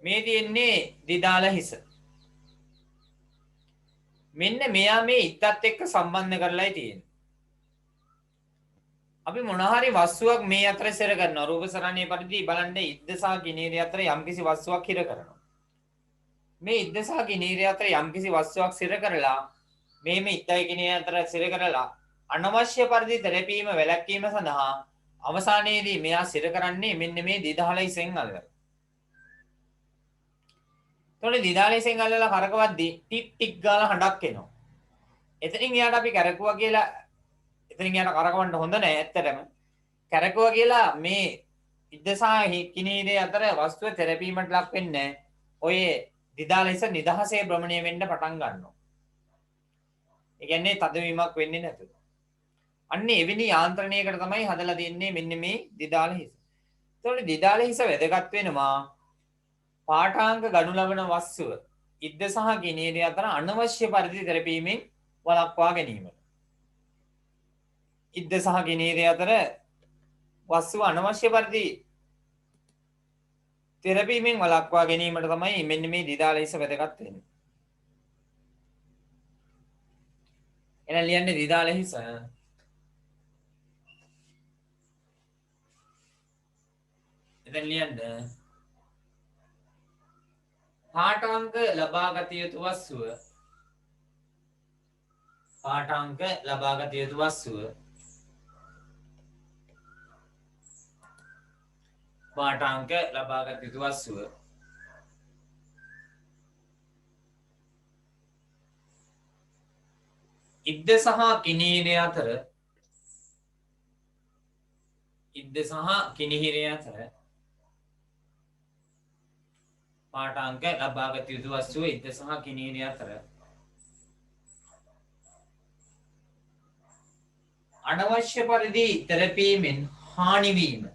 මේ තියෙන්නේ දිදාල හිස. මෙන්න මෙයා මේ ඉත්තත් එක්ක සම්බන්ධ කරලායි තියෙන්නේ. අපි මොන හරි වස්තුවක් මේ අතර සිර කරනවා. රූප සරණිය පරිදි බලන්න ඉද්ද සහ කිනීරය අතර යම්කිසි වස්තුවක් හිර කරනවා. මේ ඉද්ද සහ කිනීරය අතර යම්කිසි වස්තුවක් සිර කරලා මේ ඉත්තයි කිනීරය අතර සිර කරලා අනවශ්‍ය පරිදි තෙරපීම වැළැක්වීම සඳහා අවසානයේදී මෙයා සිර කරන්නේ මෙන්න මේ දිදාල හිසෙන් අල්ලලා. එතකොට දිදාල හිසෙන් අල්ලලා කරකවද්දී ටික් ටික් ගාලා හඬක් එනවා. එතනින් එයාට අපි කරකුවා කියලා එතනින් යාට කරකවන්න හොඳ නැහැ ඇත්තටම. කරකුවා කියලා මේ ඉද්ද සහ කිනීරය අතර වස්තුව තෙරපීමට ලක් වෙන්නේ ඔය දිදාල හිස නිදහසේ භ්‍රමණය වෙන්න පටන් ගන්නවා. ඒ කියන්නේ තදවීමක් වෙන්නේ නැතුව. අන්න එවැනි යාන්ත්‍රණයකට තමයි හදලා දෙන්නේ මෙන්න මේ දිදාල හිස. ඒතකොට දිදාල හිස වැදගත් වෙනවා පාඨාංග ගනු ලබන වස්තුව ඉද්ද සහ කිනීරය අතර අනවශ්‍ය පරිදි තෙරපීමෙන් වළක්වා ගැනීමට. ඉද්ද සහ කිනීරය අතර වස්තුව අනවශ්‍ය පරිදි තෙරපීමෙන් වළක්වා ගැනීමට තමයි මෙන්න මේ දිදාල හිස වැදගත් වෙන්නේ. එහෙනම් ලියන්නේ දිදාල හිස. එතන ලියන්න පාඨාංග ලබාගත යුතු වස්තුව පාඨාංග ලබාගත යුතු වස්තුව පාඨාංග ලබාගත යුතු වස්තුව ඉද්ද සහ කිනීරය අතර ඉද්ද සහ කිනීරය අතර පාඨාංග ලබාගත යුතු වස්තුව ඉද්ද සහ කිනීරය අතර අනවශ්‍ය පරිදි තෙරපීමෙන් හානිවීම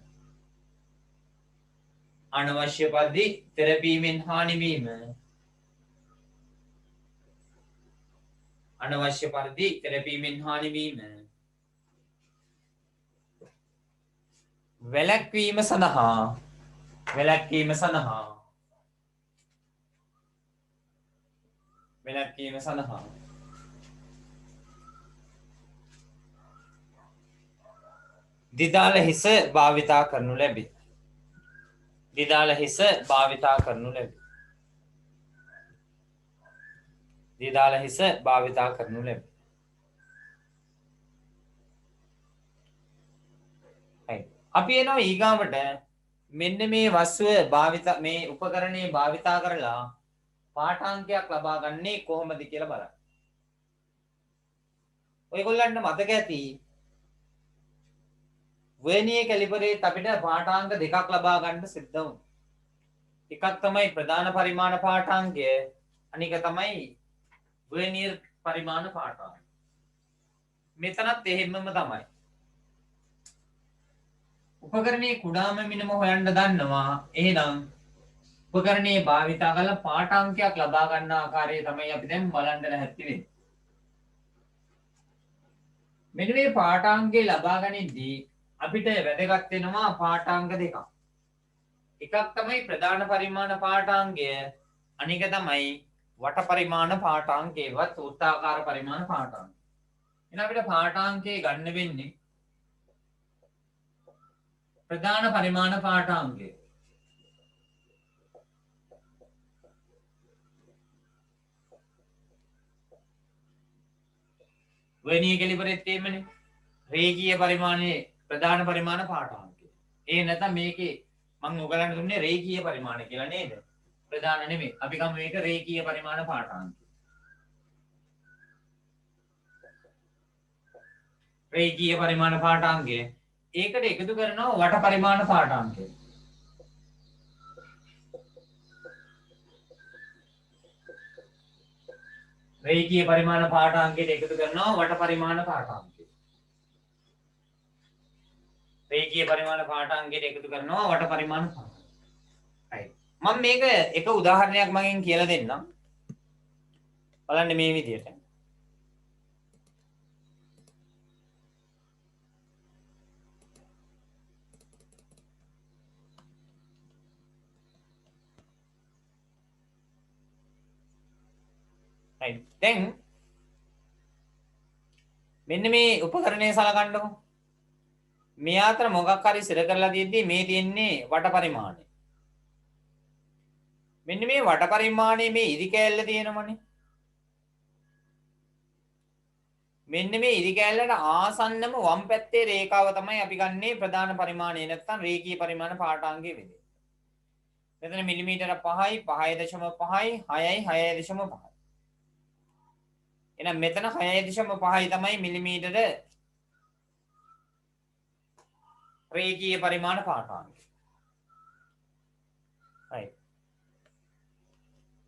අනවශ්‍ය පරිදි තෙරපීමෙන් හානිවීම අනවශ්‍ය පරිදි තෙරපීමෙන් හානිවීම වැළැක්වීම සඳහා වැළැක්වීම සඳහා වැළැක්වීම සඳහා දිදාල හිස භාවිතා කරනු ලැබේ. දිදාල හිස භාවිතා කරනු ලැබේ. දිදාල හිස භාවිතා කරනු ලැබේ. අපි එනවා ඊගාවට මෙන්න මේ වස්තුව භාවිතා මේ උපකරණේ භාවිතා කරලා පාඨාංකයක් ලබා ගන්නේ කොහොමද කියලා බලන්න. ඔයගොල්ලන්ට මතක ඇති වර්නියර් කැලිපරේ අපිට පාඨාංග දෙකක් ලබා ගන්න සිද්ධ වුණා. එකක් තමයි ප්‍රධාන පරිමාණ පාඨාංගය, අනික තමයි වර්නියර් පරිමාණ පාඨාංගය. මෙතනත් එහෙමම තමයි. උපකරණයේ කුඩාම මිනිම හොයන්න දන්නවා. එහෙනම් උපකරණයේ භාවිතා කරලා පාඨාංකයක් ලබා ගන්න ආකාරය තමයි අපි දැන් බලන්න ලැහැත්ති වෙන්නේ. මෙන්න මේ පාඨාංගේ ලබා ගනිද්දී අපිට වැදගත් වෙනවා පාඨාංග දෙකක්. එකක් තමයි ප්‍රධාන පරිමාණ පාඨාංගය, අනික තමයි වට පරිමාණ පාඨාංගයවත් වෘත්තාකාර පරිමාණ පාඨාංගය. එහෙනම් අපිට පාඨාංකය ගන්න වෙන්නේ ප්‍රධාන පරිමාණ පාඨාංකය. වර්ණීය කැලිපරෙත් එimheනේ. රේඛීය පරිමාණයේ ප්‍රධාන පරිමාණ පාඨාංකය. ඒ නැත්නම් මේකේ මම ඔයගලන්ට දුන්නේ රේඛීය පරිමාණ කියලා නේද? ප්‍රධාන නෙමෙයි. අපි ගමු මේක රේඛීය පරිමාණ පාඨාංකය. රේඛීය පරිමාණ පාඨාංකය. ඒකට එකතු කරනවා වට පරිමාණ පාඨාංකය. රේඛීය පරිමාණ පාඨාංකයට එකතු කරනවා වට පරිමාණ පාඨාංකය. රේඛීය පරිමාණ පාඨාංකයට එකතු කරනවා වට පරිමාණ පාඨාංකය. right. මම මේක එක උදාහරණයක් මගෙන් කියලා දෙන්නම්. බලන්න මේ විදිහට. right. දැන් මෙන්න මේ උපකරණය සලකන්නකො. මේ අතර මොකක් හරි සිර කරලා තියෙද්දි මේ තියෙන්නේ වට පරිමාණය. මෙන්න මේ වට පරිමාණයේ මේ ඉරි කෑල්ල තියෙනවනේ. මෙන්න මේ ඉරි කෑල්ලට ආසන්නම වම් පැත්තේ රේඛාව තමයි අපි ගන්නේ ප්‍රධාන පරිමාණය නැත්නම් රේඛීය පරිමාණ පාඨාංගයේ විදිහට. මෙතන මිලිමීටර 5යි 5.5යි 6යි 6.5යි. එහෙනම් මෙතන 6.5යි තමයි මිලිමීටර රේඛීය පරිමාණ පාඨාංගය. right.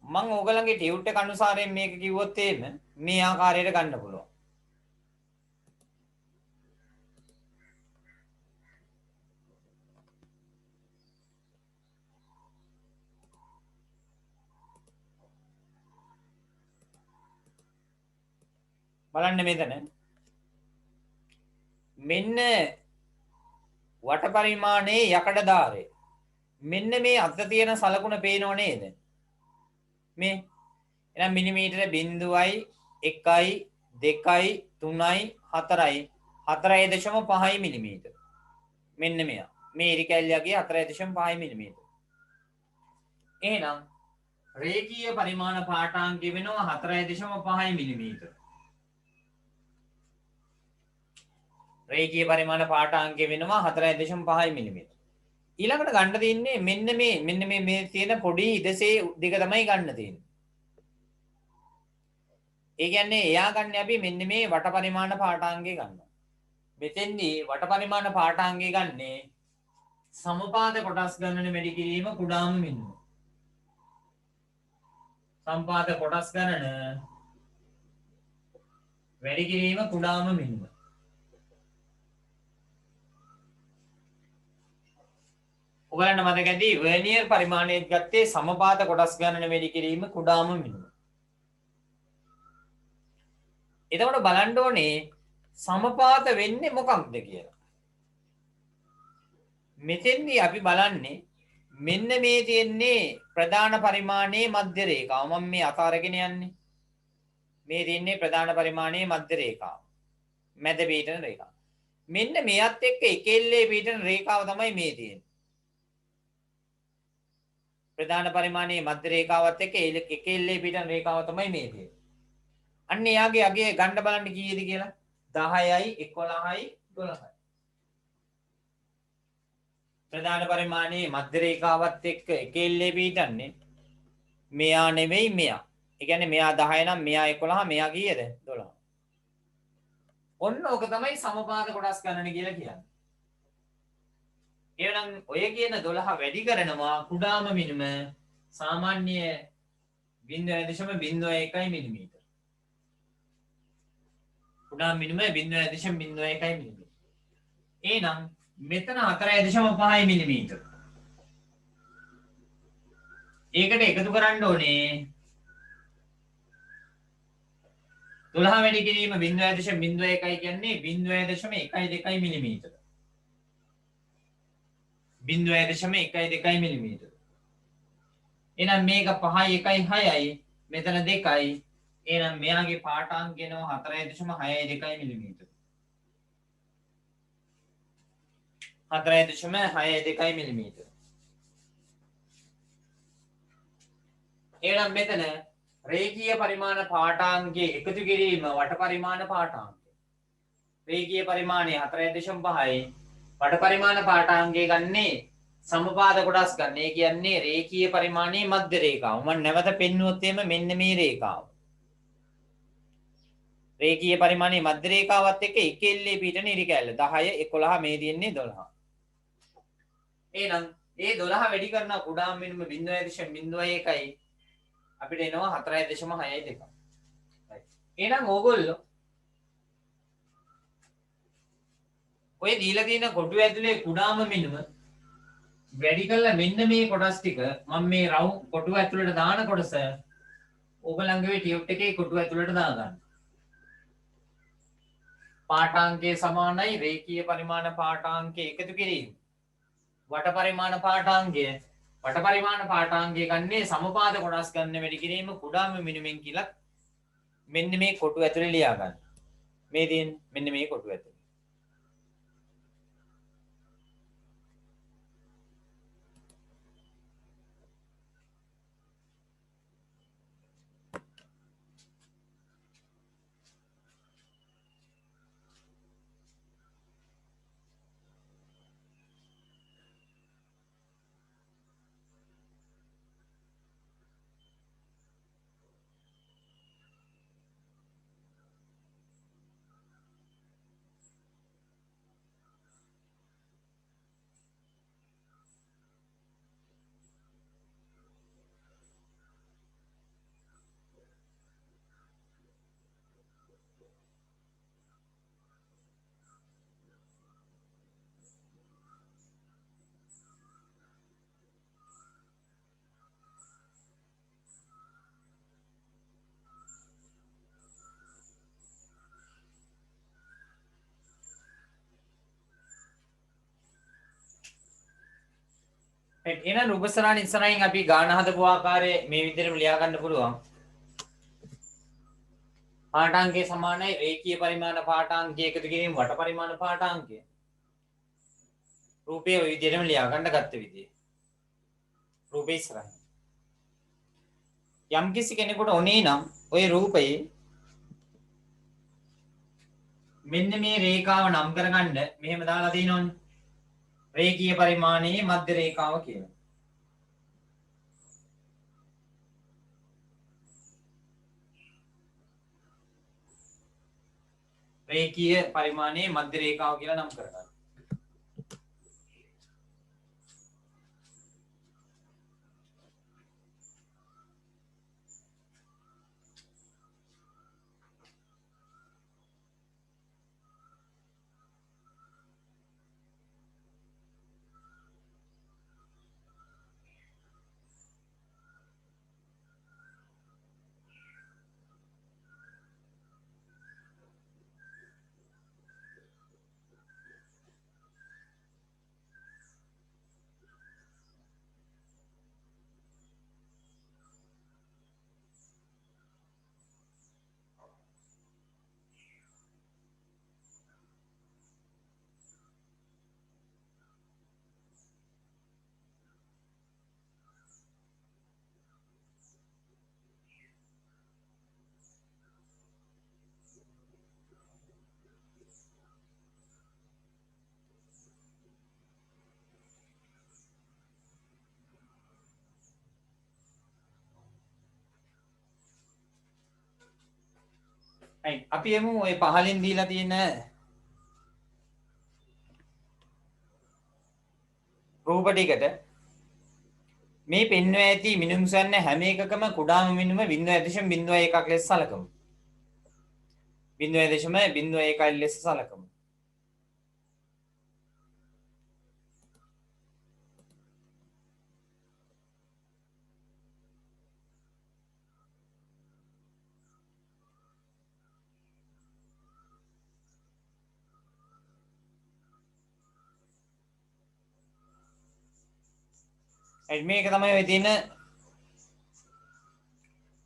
මම ඕගලන්ගේ ටියුට් එක අනුසාරයෙන් මේක කිව්වොත් එහෙම මේ ආකාරයට ගන්න පුළුවන්. බලන්න මෙතන මෙන්න වට පරිමාණයේ යකඩ ධාරය මෙන්න මේ අත තියෙන සලකුණ පේනව නේද මේ එහෙනම් මිලිමීටර 0.1යි 2යි 3යි 4යි 4.5යි මිලිමීටර මෙන්න මෙයා මේ ඉරි කැල්ලගේ 4.5යි මිලිමීටර එහෙනම් රේඛීය පරිමාණ පාඨාංගය වෙනවා 4.5යි මිලිමීටර රේඛීය පරිමාණ පාඨාංකය වෙනවා 4.5 මිලිමීටර. ඊළඟට ගන්න තියෙන්නේ මෙන්න මේ තියෙන පොඩි ඉදසේ දිග තමයි ගන්න තියෙන්නේ. ඒ කියන්නේ එයා ගන්න අපි මෙන්න මේ වට පරිමාණ පාඨාංකය ගන්නවා. මෙතෙන්දී වට පරිමාණ පාඨාංකය ගන්නේ සමපාද කොටස් ගණන වැඩි කිරීම කුඩාම මිනිම. සමපාද කොටස් ගණන වැඩි කිරීම කුඩාම මිනිම. ඔයගලන්ට මතක ඇති වර්නියර් පරිමාණයට ගත්තේ සමපාත කොටස් ගණන වැඩි කිරීම කුඩාම මිනිම. එතකොට බලන්න ඕනේ සමපාත වෙන්නේ මොකක්ද කියලා. මෙතෙන්දී අපි බලන්නේ මෙන්න මේ තියෙන්නේ ප්‍රධාන පරිමාණයේ මධ්‍ය රේඛාව. මම මේ අත අරගෙන යන්නේ. මේ තියෙන්නේ ප්‍රධාන පරිමාණයේ මධ්‍ය රේඛාව. මැද පීඩන රේඛාව. මෙන්න මෙයත් එක්ක එකෙල්ලේ පීඩන රේඛාව තමයි මේ තියෙන්නේ. ප්‍රධාන පරිමාණයේ මධ්‍ය රේඛාවත් එක්ක එකෙල්ලේ පීඩන රේඛාව තමයි මේ තියෙන්නේ. අන්න එයාගේ අගේ ගන්න බලන්න කීයද කියලා 10යි 11යි 12යි. ප්‍රධාන පරිමාණයේ මධ්‍ය රේඛාවත් එක්ක එකෙල්ලේ පීඩන්නේ මෙයා නෙවෙයි මෙයා. ඒ කියන්නේ මෙයා 10 නම් මෙයා 11 මෙයා කීයද 12. ඔන්න ඕක තමයි සමපාද කොටස් ගණන කියලා කියන්නේ. එහෙනම් ඔය කියන 12 වැඩි කරනවා කුඩාම මිනිම සාමාන්‍ය 0.01 මිලිමීටර. කුඩාම මිනිම 0.01 මිලිමීටර. එහෙනම් මෙතන 4.5 මිලිමීටර. ඒකට එකතු කරන්න ඕනේ 12 වැඩි කිරීම 0.01 කියන්නේ 0.12 මිලිමීටර. 0.12 මිලිමීටර. එහෙනම් මේක 5යි 1යි 6යි මෙතන 2යි එහෙනම් මෙයාගේ පාඨාංක එනවා 4.62 මිලිමීටර. 4.62 මිලිමීටර. එහෙනම් මෙතන රේඛීය පරිමාණ පාඨාංගයේ එකතු කිරීම වට පරිමාණ පාඨාංගය. රේඛීය පරිමාණය 4.5යි වට පරිමාණ පාඨාංගය ගන්නේ සමපාද කොටස් ගන්න. ඒ කියන්නේ රේඛීය පරිමාණයේ මධ්‍ය රේඛාව. මම නැවත පෙන්වුවොත් එimhe මෙන්න මේ රේඛාව. රේඛීය පරිමාණයේ මධ්‍ය රේඛාවත් එක්ක එකෙල්ලේ පිටන ඉරි කැල්ල 10 11 මේ තියෙන්නේ 12. එහෙනම් ඒ 12 වැඩි කරන කුඩාම මිනිම 0.01යි අපිට එනවා 4.62. එහෙනම් ඕගොල්ලෝ ඔය දීලා තියෙන කොටුව ඇතුලේ කුඩාම මිනිම වැඩි කළා මෙන්න මේ කොටස් ටික මම මේ රවුම් කොටුව ඇතුලට දාන කොටස ඕගලංගේ ටියුබ් එකේ කොටුව ඇතුලට දාගන්න. පාඨාංකයේ සමානයි රේඛීය පරිමාණ පාඨාංකයේ එකතු කිරීම. වට පරිමාණ පාඨාංගය වට පරිමාණ පාඨාංගය ගන්නේ සමපාද කොටස් ගන්න වැඩි කිරීම කුඩාම මිනිමෙන් කියලා මෙන්න මේ කොටුව ඇතුලේ ලියා ගන්න. මේ තියෙන මෙන්න මේ කොටුව ඇතුලේ. එහෙනම් උපසරණ ඉස්සරහින් අපි ගාන හදපු ආකාරයේ මේ විදිහටම ලියා ගන්න පුළුවන්. පාඨාංගයේ සමානයි රේඛීය පරිමාණ පාඨාංගය එකතු කිරීම වට පරිමාණ පාඨාංගය. රූපයේ ওই විදිහටම ලියා ගන්න ගත්ත විදිය. රූපේ ඉස්සරහින්. යම් කිසි කෙනෙකුට ඕනේ නම් ওই රූපයේ මෙන්න මේ රේඛාව නම් කරගන්න මෙහෙම දාලා දිනවනේ. රේඛීය පරිමාණයේ මධ්‍ය රේඛාව කියලා. රේඛීය පරිමාණයේ මධ්‍ය රේඛාව කියලා නම් කරගන්න. අපි එමු ඔය පහලින් දීලා තියෙන රූප ටිකට මේ පෙන්ව ඇති මිනුම්සන්න හැම එකකම කුඩාම මිනුම 0.01ක් ලෙස සලකමු. 0.01 ලෙස සලකමු. මේක තමයි ඔය තියෙන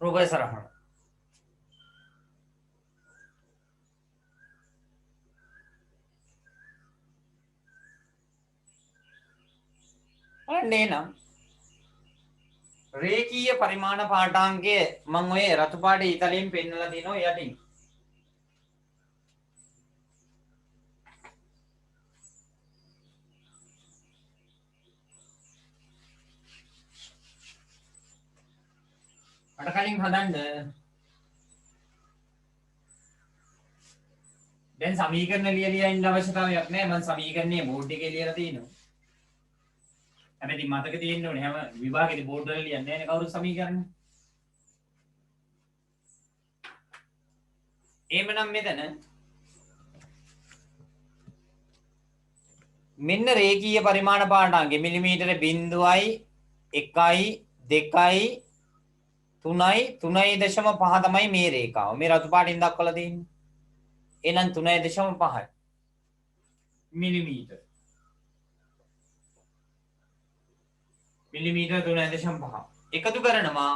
රූප සරහන. නේනම් රේඛීය පරිමාණ පාඨාංගය මම ඔය රතු පාටේ ඉතලියෙන් පෙන්නලා දිනවා යටින්. අර කලින් හදන්න දැන් සමීකරණ ලියලියා ඉන්න අවශ්‍යතාවයක් නැහැ. මම සමීකරණයේ බෝඩ් එකේ ලියලා තියෙනවා. හැබැයි මතක තියෙන්න ඕනේ හැම විභාගෙදි බෝඩ් වල ලියන්නේ නැහැ නේ කවුරු සමීකරණ. එහෙමනම් මෙතන මෙන්න රේඛීය පරිමාණ පාඨාංගය මිලිමීටර 0.1 2යි 3යි 3.5 තමයි මේ රේඛාව. මේ රතු පාටින් දක්වලා තියෙන්නේ. එහෙනම් 3.5යි මිලිමීටර. මිලිමීටර 3.5. එකතු කරනවා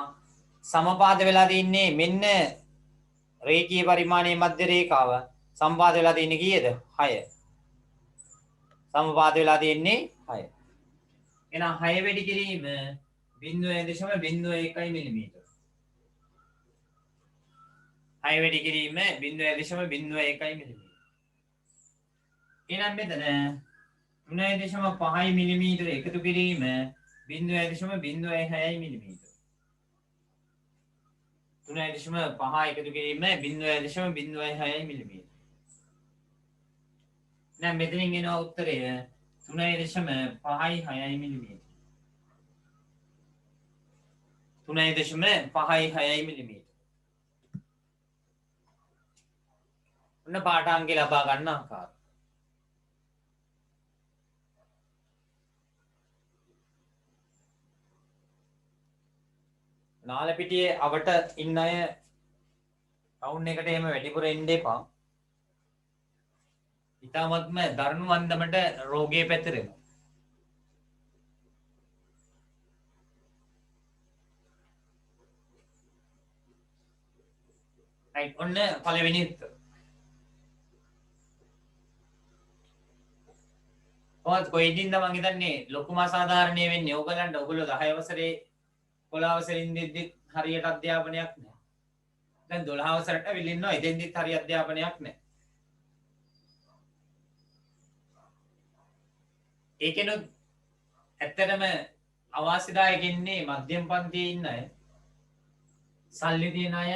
සමපාද වෙලා තින්නේ මෙන්න රේඛීය පරිමාණයේ මධ්‍ය රේඛාව සමපාද වෙලා තින්නේ කීයද? 6. සමපාද වෙලා තින්නේ 6. එහෙනම් 6 වැඩි කිරීම 0.01 මිලිමීටර. 6 වැඩි කිරීම 0.01 මිලිමීටර. එහෙනම් මෙතන 3.5 මිලිමීටර එකතු කිරීම 0.06 මිලිමීටර. 3.5 එකතු කිරීම 0.06 මිලිමීටර. දැන් මෙතනින් එන උත්තරය 3.56 මිලිමීටර. 3.56 මිලිමීටර. ඔන්න පාඨාංගය ලබා ගන්න ආකාරය. නාලපිටියේ අවට ඉන්න අය ටවුන් එකට එහෙම වැඩිපුර එන්න එපා. ඊටමත්ම දරුණු අන්දමට රෝගේ පැතිරෙනවා. රයිට් ඔන්න පළවෙනි උත්තර. ඔයත් කොයිදින්ද මං හිතන්නේ ලොකුම අසාධාරණේ වෙන්නේ ඕගලන්ට. ඔයගොල්ලෝ 10 වසරේ 11 වසරේ ඉඳිද්දි හරියට අධ්‍යාපනයක් නැහැ. දැන් 12 වසරට ඇවිල්ලා ඉන්නවා. එතෙන්දිත් හරිය අධ්‍යාපනයක් නැහැ. ඒකෙනුත් ඇත්තටම අවාසිදායක ඉන්නේ මධ්‍යම පන්තියේ ඉන්න අය. සල්ලි තියෙන අය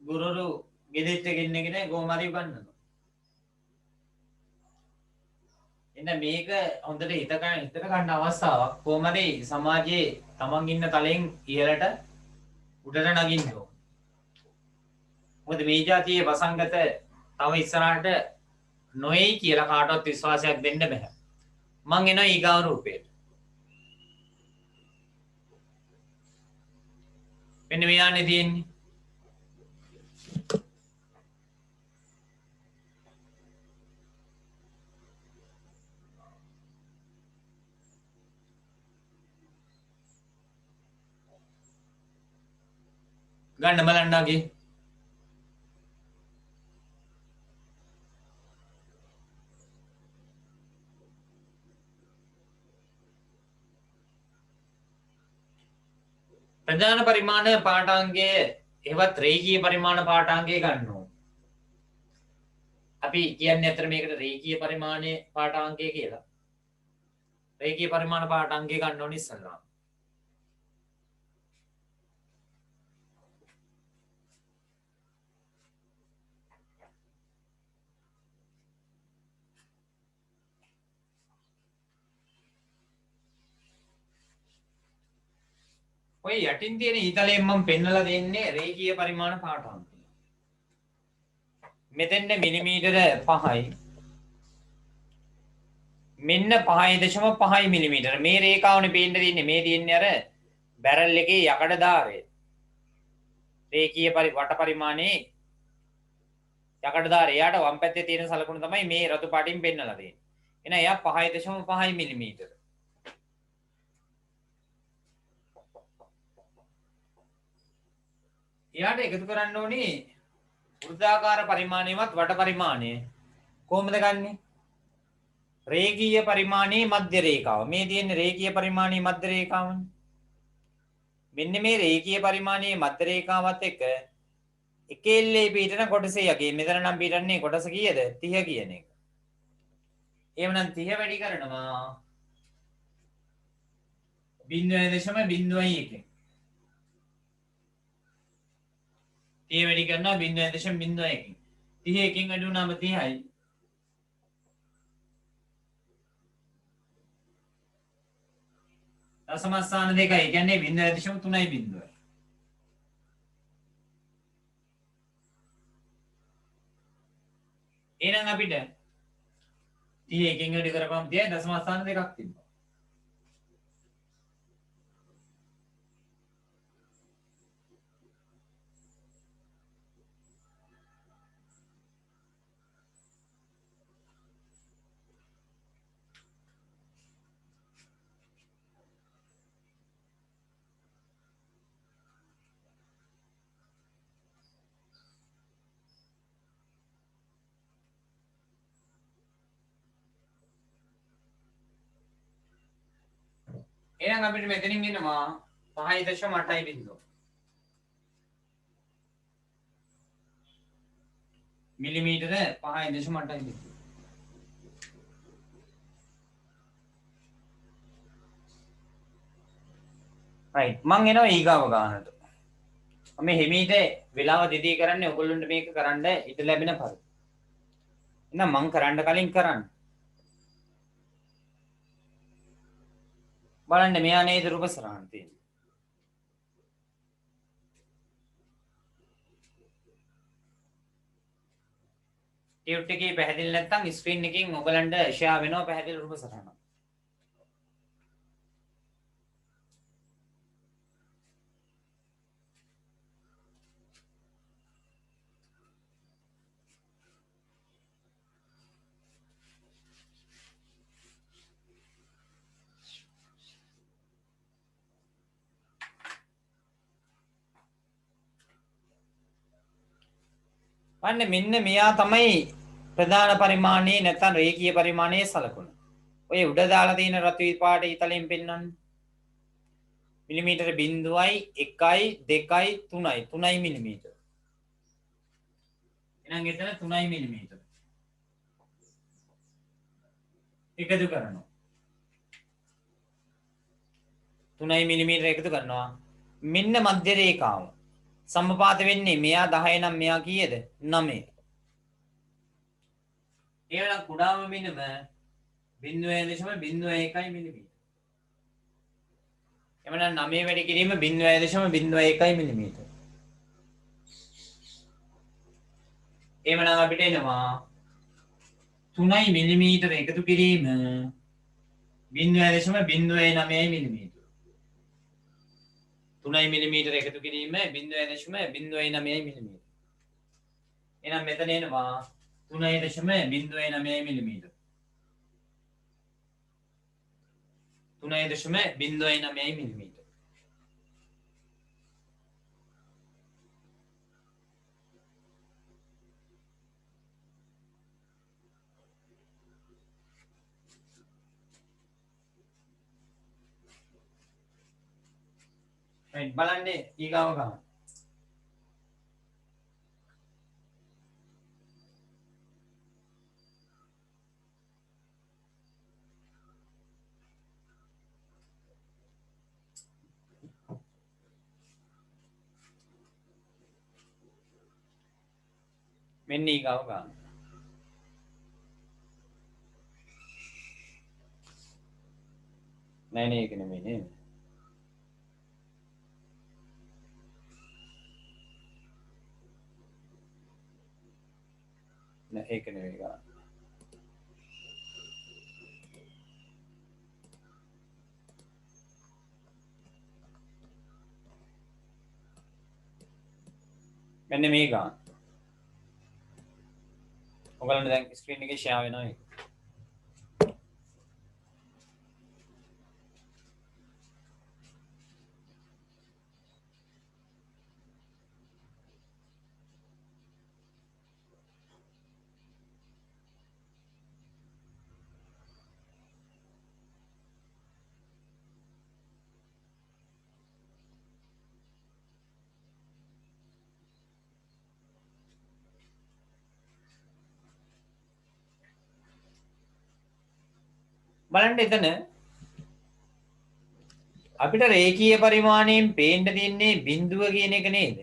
ගුරුරු ගෙදෙට්ට ගෙන්නගෙන ගෝමාරි ගන්නවා. එන්න මේක හොඳට හිත ගන්න අවස්ථාවක්. කොහොමද සමාජයේ තමන් ඉන්න තලෙන් ඉහළට උඩට නගින්න ඕන. මොකද මේ જાතියේ වසංගත තව ඉස්සරහට නොයි කියලා කාටවත් විශ්වාසයක් දෙන්න බෑ. මං එනවා ඊගාව රූපයට. මෙන්න මෙයානේ තියෙන්නේ. ගන්න බලන්නගේ. ප්‍රධාන පරිමාණ පාඨාංගයේ එහෙවත් රේඛීය පරිමාණ පාඨාංගය ගන්න ඕන. අපි කියන්නේ අතර මේකට රේඛීය පරිමාණයේ පාඨාංගය කියලා. රේඛීය පරිමාණ පාඨාංගය ගන්න ඕනේ ඉස්සල්ලා. ඔය යටින් තියෙන ඊතලයෙන් මම පෙන්නලා දෙන්නේ රේඛීය පරිමාණ පාඨාංගය. මෙතෙන්ද මිලිමීටර 5යි. මෙන්න 5.5 මිලිමීටර. මේ රේඛාවනේ පේන්න තියෙන්නේ. මේ තියෙන්නේ අර බැරල් එකේ යකඩ ධාරය. රේඛීය වට පරිමාණයේ යකඩ ධාරය. යාට වම් පැත්තේ තියෙන සලකුණ තමයි මේ රතු පාටින් පෙන්නලා දෙන්නේ. එහෙනම් එයා 5.5 මිලිමීටර. එයාට එකතු කරන්න ඕනේ වෘත්තාකාර පරිමාණයමත් වට පරිමාණය. කොහොමද ගන්නෙ? රේඛීය පරිමාණයේ මධ්‍ය රේඛාව. මේ තියෙන රේඛීය පරිමාණයේ මධ්‍ය රේඛාවනේ. මෙන්න මේ රේඛීය පරිමාණයේ මධ්‍ය රේඛාවත් එක්ක එකෙල්ලේ පිටන කොටසේ යකේ මෙතන නම් පිටන්නේ කොටස කීයද 30 කියන එක. එහෙමනම් 30 වැඩි කරනවා 0.01. 30 වැඩි කරනවා 0.01. 31කින් වැඩි වුණාම 30යි. දශම ස්ථාන දෙකයි. ඒ කියන්නේ 0.3යි බිඳුව. එහෙනම් අපිට 31කින් වැඩි කරපුවම 30යි දශම ස්ථාන දෙකක් තිබ්බා. එහෙනම් අපිට මෙතනින් එනවා 5.8යි බිඳුව. මිලිමීටර 5.8යි බිඳුව. right මං එනවා ඊගාව ගානට. මම හිමීට වෙලාව දෙදී කරන්නේ ඔයගොල්ලන්ට මේක කරන්න ඉඩ ලැබෙන පරිදි. එහෙනම් මං කරන්න කලින් කරන්න. බලන්න මෙයා නේද රූප සරහන් තියෙන්නේ. ටියුට් එකේ පැහැදිලි නැත්නම් ස්ක්‍රීන් එකකින් ඔයගලන්ට ෂෙයා වෙනවා පැහැදිලි රූප සරහන. අන්න මෙන්න මෙයා තමයි ප්‍රධාන පරිමාණයේ නැත්නම් රේඛීය පරිමාණයේ සලකුණ. ඔය උඩ දාලා තියෙන රතු පාට ඊතලෙන් පෙන්වන්නේ. මිලිමීටර 0.1 2 3යි 3යි මිලිමීටර. එහෙනම් එතන 3යි මිලිමීටර. එකතු කරනවා. 3යි මිලිමීටර එකතු කරනවා. මෙන්න මධ්‍ය රේඛාව. සමපාත වෙන්නේ මෙයා 10 නම් මෙයා කීයද 9. ඒවනම් කුඩාම මිනිම 0.01 මිලිමීටර. එමනම් 9 වැඩි කිරීම 0.01 මිලිමීටර. එමනම් අපිට එනවා 3 මිලිමීටර එකතු කිරීම 0.09 මිලිමීටර. 3 මිලිමීටර එකතු කිරීම 0.09 මිලිමීටර. එහෙනම් මෙතන එනවා 3.09 මිලිමීටර. 3.09 මිලිමීටර. right බලන්න ඊගාව ගන්න. මෙන්න ඊගාව ගන්න. නෑ නේ ඒක නෙමෙයි නේද? නෑ ඒක නෙමෙයි ගන්න. මෙන්න මේ ගන්න. ඔයගලන්ට දැන් ස්ක්‍රීන් එකේ ෂෙයා වෙනවා ඒක. බලන්න එතන අපිට රේඛීය පරිමාණයෙන් පේන්න තියන්නේ බිඳුව කියන එක නේද?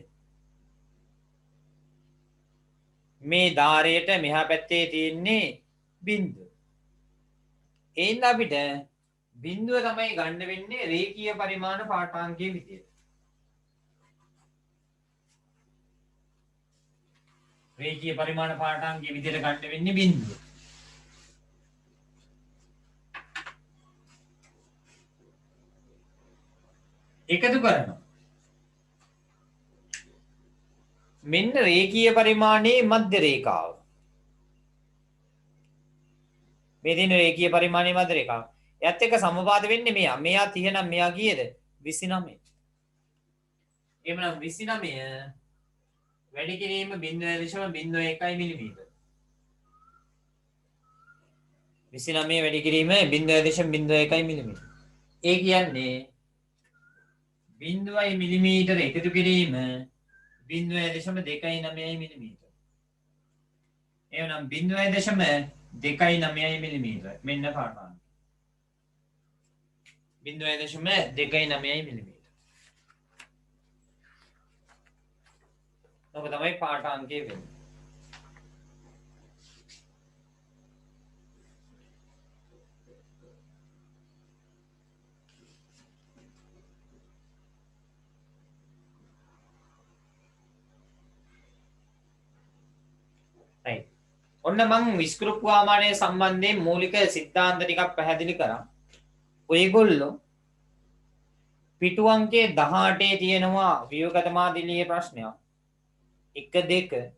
මේ ධාරයට මෙහා පැත්තේ තියෙන්නේ බිඳුව. එහෙනම් අපිට බිඳුව තමයි ගන්න වෙන්නේ රේඛීය පරිමාණ පාඨාංකයේ විදියට. රේඛීය පරිමාණ පාඨාංකයේ විදියට ගන්න වෙන්නේ බිඳුව. එකතු කරනවා. මෙන්න රේඛීය පරිමාණයේ මධ්‍ය රේඛාව. මේ දින රේඛීය පරිමාණයේ මධ්‍ය රේඛාව. එයත් එක්ක සමපාද වෙන්නේ මෙයා. මෙයා 30 නම් මෙයා කීයද? 29. එහෙනම් 29 වැඩි කිරීම 0.01 මිලිමීටර. 29 වැඩි කිරීම 0.01 මිලිමීටර. ඒ කියන්නේ 0 මිලිමීටර එකතු කිරීම 0.29 මිලිමීටර. එහෙනම් 0.29 මිලිමීටර. මෙන්න පාඨාංක. 0.29 මිලිමීටර. ඔබ තමයි පාඨාංකය වෙන්නේ. right. ඔන්න මං විස්කෘප්වාමානය සම්බන්ධයෙන් මූලික සිද්ධාන්ත ටිකක් පැහැදිලි කරා. ඔයගොල්ලෝ පිටු අංකයේ 18 තියෙනවා ව්‍යුහගත මාදිලියේ ප්‍රශ්නයක්. 1 2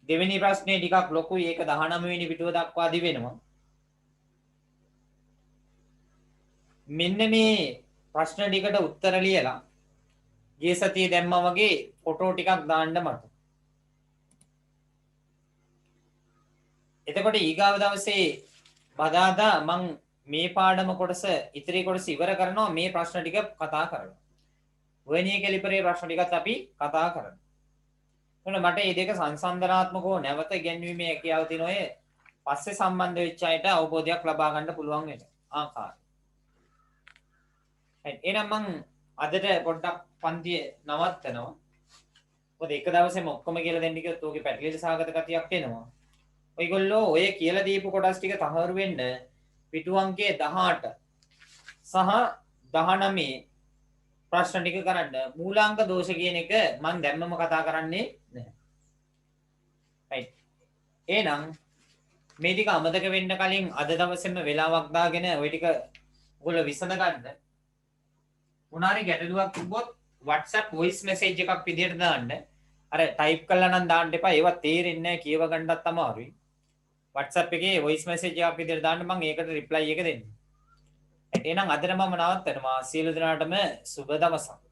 දෙවෙනි ප්‍රශ්නේ ටිකක් ලොකුයි. ඒක 19 වෙනි පිටුව දක්වා දිවෙනවා. මෙන්න මේ ප්‍රශ්න ටිකට උත්තර ලියලා ගිය සතියේ දැම්මා වගේ ෆොටෝ ටිකක් දාන්න මට. එතකොට ඊගාව දවසේ බදාදා මං මේ පාඩම කොටස ඉතිරි කොටස ඉවර කරනවා. මේ ප්‍රශ්න ටික කතා කරනවා. වර්නියර් කැලිපරේ ප්‍රශ්න ටිකත් අපි කතා කරනවා. එතකොට මට මේ දෙක සංසන්දනාත්මකව නැවත ඉගෙනීමේ හැකියාව තියෙන ඔය පස්සේ සම්බන්ධ වෙච්ච අයට අවබෝධයක් ලබා ගන්න පුළුවන් වෙන ආකාරය. එහෙනම් මං අදට පොඩ්ඩක් පන්තිය නවත්තනවා. මොකද එක දවසේම ඔක්කොම කියලා දෙන්න කිව්වොත් ඕකේ පැටලිලි සාගත ගතියක් එනවා. ඔයගොල්ලෝ ඔය කියලා දීපු කොටස් ටික තහවුරු වෙන්න පිටු අංකයේ 18 සහ 19 ප්‍රශ්න ටික කරන්න. මූලාංක දෝෂ කියන එක මම දැම්මම කතා කරන්නේ නැහැ. right. එහෙනම් මේ ටික අමතක වෙන්න කලින් අද දවසේම වෙලාවක් දාගෙන ওই ටික ඔයගොල්ලෝ විසඳ ගන්න. මොනාරි ගැටලුවක් තිබ්බොත් WhatsApp voice message එකක් විදියට දාන්න. අර ටයිප් කළා නම් දාන්න එපා. ඒවා තේරෙන්නේ නැහැ. කියව ගන්නත් අමාරුයි. WhatsApp එකේ voice message එකක් විදියට දාන්න මම ඒකට reply එක දෙන්නම්. එහෙනම් අදට මම නවත්තනවා. සියලු දෙනාටම සුබ දවසක්.